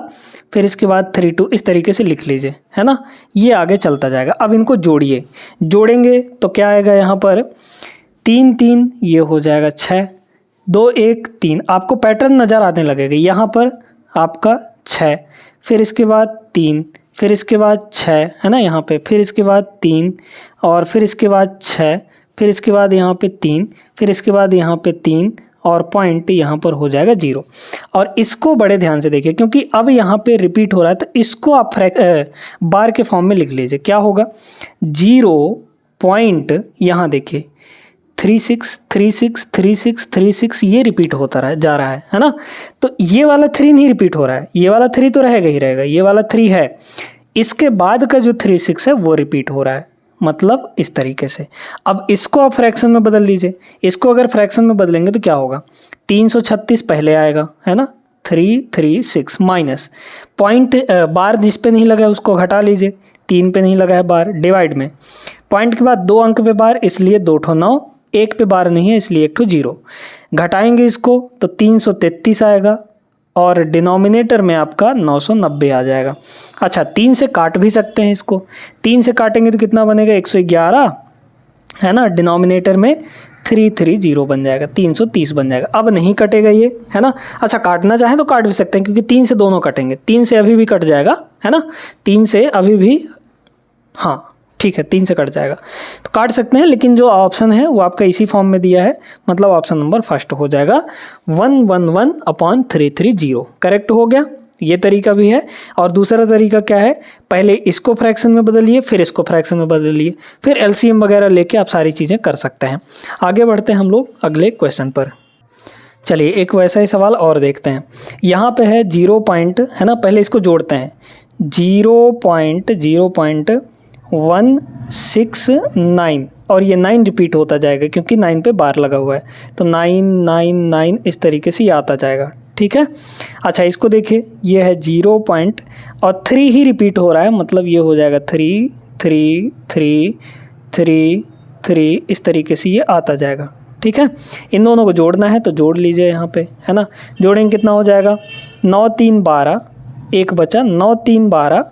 Speaker 1: फिर इसके बाद 32 इस तरीके से लिख लीजिए, है ना। ये आगे चलता जाएगा। अब इनको जोड़िए, जोड़ेंगे तो क्या आएगा यहाँ पर 3 3, ये हो जाएगा 6, 2 1 3। आपको पैटर्न नज़र आने लगेगा। यहाँ पर आपका 6, फिर इसके बाद 3, फिर इसके बाद 6, है ना यहाँ पे, फिर इसके बाद 3, और फिर इसके बाद 6, फिर इसके बाद यहाँ पे 3, फिर इसके बाद यहाँ पे 3, और पॉइंट यहाँ पर हो जाएगा 0। और इसको बड़े ध्यान से देखिए, क्योंकि अब यहाँ पे रिपीट हो रहा है, तो इसको आप बार के फॉर्म में लिख लीजिए। क्या होगा 0 पॉइंट, यहाँ देखिए 36 36 36 36, ये रिपीट होता जा रहा है ना। तो ये वाला 3 नहीं रिपीट हो रहा है, ये वाला 3 तो रहेगा ही रहेगा, ये वाला 3 है, इसके बाद का जो 36 है वो रिपीट हो रहा है, मतलब इस तरीके से। अब इसको आप फ्रैक्शन में बदल लीजिए। इसको अगर फ्रैक्शन में बदलेंगे तो क्या होगा, 336 पहले आएगा, है ना, 336 माइनस पॉइंट, बार जिस पे नहीं लगा है उसको घटा लीजिए, 3 पे नहीं लगा है बार, डिवाइड में पॉइंट के बाद 2 अंक पे बार, इसलिए 2 ठो 9, 1 पे बार नहीं है इसलिए 1 ठो 0। घटाएंगे इसको तो 333 आएगा, और डिनोमिनेटर में आपका 990 आ जाएगा। अच्छा, 3 से काट भी सकते हैं इसको, 3 से काटेंगे तो कितना बनेगा 111, है ना। डिनोमिनेटर में 330 बन जाएगा, 330 बन जाएगा। अब नहीं कटेगा ये, है ना। अच्छा, काटना चाहें तो काट भी सकते हैं, क्योंकि 3 से दोनों कटेंगे, 3 से अभी भी कट जाएगा, है ना, 3 से अभी भी, हाँ ठीक है, 3 से कट जाएगा तो काट सकते हैं। लेकिन जो ऑप्शन है वो आपका इसी फॉर्म में दिया है, मतलब ऑप्शन नंबर फर्स्ट हो जाएगा 111/330, करेक्ट हो गया। ये तरीका भी है। और दूसरा तरीका क्या है, पहले इसको फ्रैक्शन में बदलिए, फिर इसको फ्रैक्शन में बदलिए, फिर एलसीएम वगैरह लेके आप सारी चीज़ें कर सकते हैं। आगे बढ़ते हैं हम लोग अगले क्वेश्चन पर। चलिए एक वैसा ही सवाल और देखते हैं। यहाँ पे है 0 पॉइंट, है ना, पहले इसको जोड़ते हैं, 0.169, और ये 9 रिपीट होता जाएगा क्योंकि 9 पे बार लगा हुआ है, तो 999 इस तरीके से ये आता जाएगा, ठीक है। अच्छा, इसको देखिए, ये है 0 पॉइंट और 3 ही रिपीट हो रहा है, मतलब ये हो जाएगा 3 3 3 3 3, इस तरीके से ये आता जाएगा, ठीक है। इन दोनों को जोड़ना है तो जोड़ लीजिए यहाँ पे, है ना। जोड़ेंगे कितना हो जाएगा, 9 3 12, 1 बचा, 9 3 12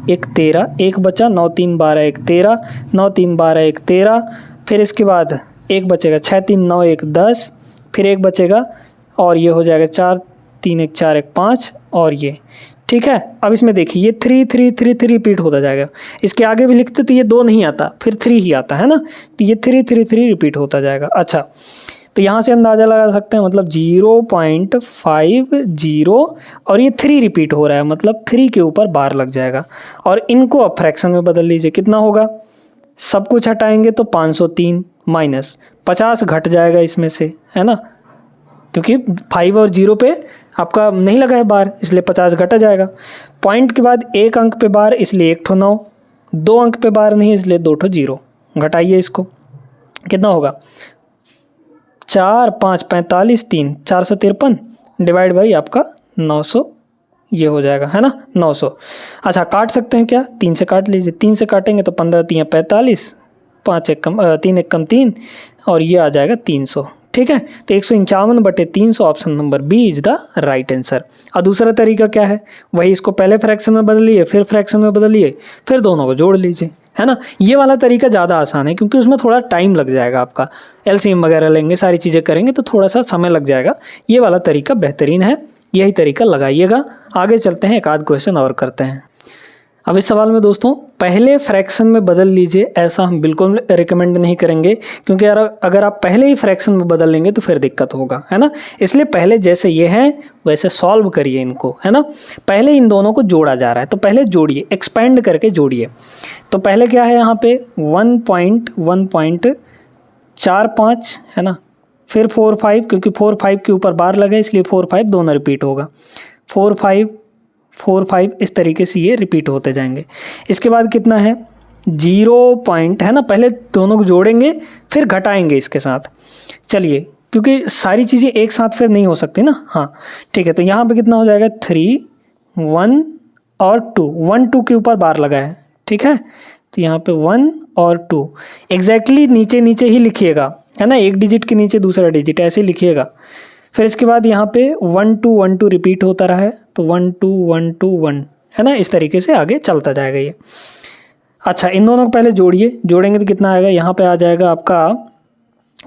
Speaker 1: 1 13, 1 बचा, 9 3 12 1 13, 9 3 12 1 13, फिर इसके बाद 1 बचेगा, 6 3 9 1 10, फिर 1 बचेगा और ये हो जाएगा 4 3 1 4 1 5, और ये, ठीक है। अब इसमें देखिए ये 3 3 3 3 रिपीट होता जाएगा। इसके आगे भी लिखते तो ये 2 नहीं आता, फिर 3 ही आता, है ना, तो ये 3 3 3 रिपीट होता जाएगा। अच्छा, तो यहाँ से अंदाज़ा लगा सकते हैं, मतलब 0.50 और ये 3 रिपीट हो रहा है, मतलब 3 के ऊपर बार लग जाएगा। और इनको अब फ्रैक्शन में बदल लीजिए, कितना होगा, सब कुछ हटाएंगे तो 503 माइनस 50 घट जाएगा इसमें से, है ना, क्योंकि 5 और 0 पे आपका नहीं लगा है बार, इसलिए 50 घटा जाएगा। पॉइंट के बाद 1 अंक पे बार, इसलिए 1 ठो 9, 2 अंक पे बार नहीं इसलिए 2 ठो 0। घटाइए इसको, कितना होगा, 4 5 45 3 453 डिवाइड बाई आपका 900, ये हो जाएगा, है ना, 900। अच्छा, काट सकते हैं क्या, 3 से काट लीजिए, 3 से काटेंगे तो 15 3 45, 5 1 कम 3 1 कम 3, और ये आ जाएगा 300, ठीक है। तो 151/300 option number B is the right answer. और दूसरा तरीका क्या है, वही इसको पहले फ्रैक्शन में बदलिए, फिर फ्रैक्शन में बदलिए, फिर दोनों को जोड़ लीजिए, है ना। ये वाला तरीका ज़्यादा आसान है क्योंकि उसमें थोड़ा टाइम लग जाएगा, आपका एलसीएम वगैरह लेंगे, सारी चीज़ें करेंगे तो थोड़ा सा समय लग जाएगा। ये वाला तरीका बेहतरीन है, यही तरीका लगाइएगा। आगे चलते हैं, एक आध क्वेश्चन और करते हैं। अब इस सवाल में दोस्तों पहले फ्रैक्शन में बदल लीजिए, ऐसा हम बिल्कुल रिकमेंड नहीं करेंगे, क्योंकि यार अगर आप पहले ही फ्रैक्शन में बदल लेंगे तो फिर दिक्कत होगा, है ना। इसलिए पहले जैसे ये हैं वैसे सॉल्व करिए इनको, है ना। पहले इन दोनों को जोड़ा जा रहा है तो पहले जोड़िए, एक्सपेंड करके जोड़िए। तो पहले क्या है यहाँ पे 1.45, है ना, फिर 4 5, क्योंकि 4 5 के ऊपर बार लगा इसलिए 4 5 दोनों रिपीट होगा, 4 5 4 5 इस तरीके से ये रिपीट होते जाएंगे। इसके बाद कितना है 0 पॉइंट है ना, पहले दोनों को जोड़ेंगे फिर घटाएंगे इसके साथ। चलिए, क्योंकि सारी चीज़ें एक साथ फिर नहीं हो सकती ना। हाँ ठीक है, तो यहाँ पे कितना हो जाएगा 3 1 और 2, 1 2 के ऊपर बार लगा है, ठीक है। तो यहाँ पे 1 और 2 एग्जैक्टली नीचे नीचे ही लिखिएगा, है ना, एक डिजिट के नीचे दूसरा डिजिट ऐसे ही लिखिएगा। फिर इसके बाद यहाँ पे 1 2 1 2 रिपीट होता रहा है, तो 1 2 1 2 1, है ना, इस तरीके से आगे चलता जाएगा ये। अच्छा, इन दोनों को पहले जोड़िए, जोड़ेंगे तो कितना आएगा, यहाँ पे आ जाएगा आपका,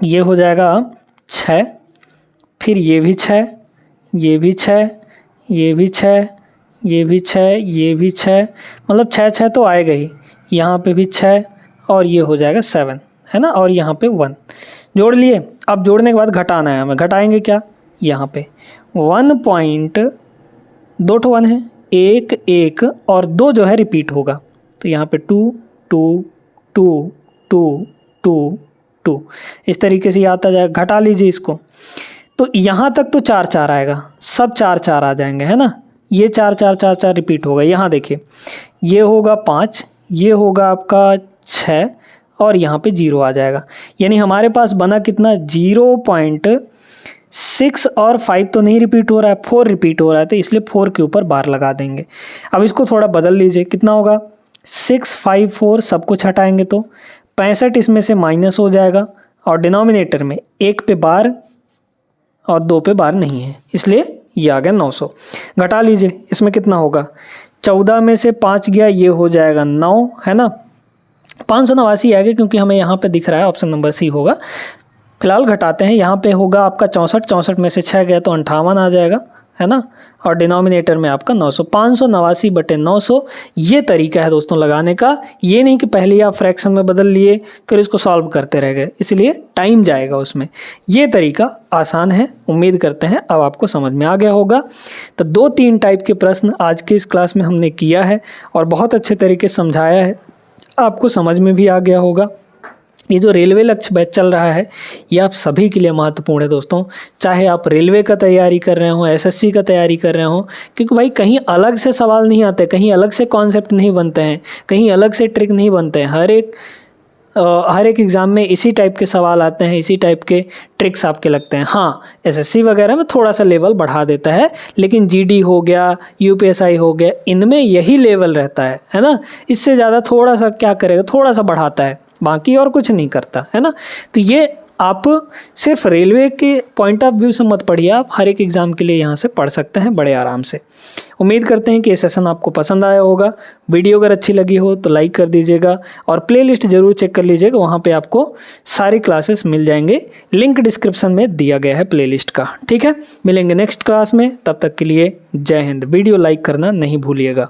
Speaker 1: ये हो जाएगा 6, फिर ये भी 6, ये भी 6, ये भी 6, ये भी 6, ये भी 6, मतलब 6 6 तो आएगा ही। यहाँ पे भी 6 और ये हो जाएगा 7, है ना, और यहाँ पे 1 जोड़ लिए। अब जोड़ने के बाद घटाना है हमें, घटाएंगे क्या, यहाँ पे 1 पॉइंट, 2 ठो 1 है, 1 1 और 2 जो है रिपीट होगा, तो यहाँ पे 2 2 2 2 2 2 इस तरीके से आता जाएगा। घटा लीजिए इसको, तो यहाँ तक तो 4 4 आएगा, सब 4 4 आ जाएंगे, है ना, ये 4 4 4 4 रिपीट होगा। यहाँ देखिए, ये होगा 5, ये होगा आपका 6 और यहाँ पे 0 आ जाएगा। यानी हमारे पास बना कितना, 0.6 और 5 तो नहीं रिपीट हो रहा है, 4 रिपीट हो रहा है, तो इसलिए 4 के ऊपर बार लगा देंगे। अब इसको थोड़ा बदल लीजिए, कितना होगा 6 5 4, सब कुछ हटाएंगे तो 65 इसमें से माइनस हो जाएगा, और डिनोमिनेटर में 1 पे बार और 2 पे बार नहीं है, इसलिए ये आ गया 900। घटा लीजिए, इसमें कितना होगा, 14 में से 5 गया, ये हो जाएगा 9, है ना, 589 आएगा, क्योंकि हमें यहाँ पे दिख रहा है ऑप्शन नंबर सी होगा। फिलहाल घटाते हैं, यहाँ पे होगा आपका 64, 64 में से 6 गया तो 58 आ जाएगा, है ना, और डिनोमिनेटर में आपका 900, 589/900। ये तरीका है दोस्तों लगाने का, ये नहीं कि पहले आप फ्रैक्शन में बदल लिए फिर इसको सॉल्व करते रह गए, इसलिए टाइम जाएगा उसमें। ये तरीका आसान है, उम्मीद करते हैं अब आपको समझ में आ गया होगा। तो 2-3 टाइप के प्रश्न आज की इस क्लास में हमने किया है और बहुत अच्छे तरीके से समझाया है, आपको समझ में भी आ गया होगा। ये जो रेलवे लक्ष्य बैच चल रहा है ये आप सभी के लिए महत्वपूर्ण है दोस्तों, चाहे आप रेलवे का तैयारी कर रहे हो, एसएससी का तैयारी कर रहे हो, क्योंकि भाई कहीं अलग से सवाल नहीं आते, कहीं अलग से कॉन्सेप्ट नहीं बनते हैं, कहीं अलग से ट्रिक नहीं बनते हैं। हर एक एग्ज़ाम में इसी टाइप के सवाल आते हैं, इसी टाइप के ट्रिक्स आपके लगते हैं। हाँ, एसएससी वगैरह में थोड़ा सा लेवल बढ़ा देता है, लेकिन जीडी हो गया, यूपीएसआई हो गया, इनमें यही लेवल रहता है ना, इससे ज़्यादा थोड़ा सा क्या करेगा, थोड़ा सा बढ़ाता है, बाकी और कुछ नहीं करता, है ना। तो ये आप सिर्फ रेलवे के पॉइंट ऑफ व्यू से मत पढ़िए, आप हर एक एग्ज़ाम के लिए यहाँ से पढ़ सकते हैं बड़े आराम से। उम्मीद करते हैं कि ये सेशन आपको पसंद आया होगा। वीडियो अगर अच्छी लगी हो तो लाइक कर दीजिएगा और प्लेलिस्ट ज़रूर चेक कर लीजिएगा, वहाँ पे आपको सारी क्लासेस मिल जाएंगे, लिंक डिस्क्रिप्शन में दिया गया है प्लेलिस्ट का। ठीक है, मिलेंगे नेक्स्ट क्लास में, तब तक के लिए जय हिंद। वीडियो लाइक करना नहीं भूलिएगा।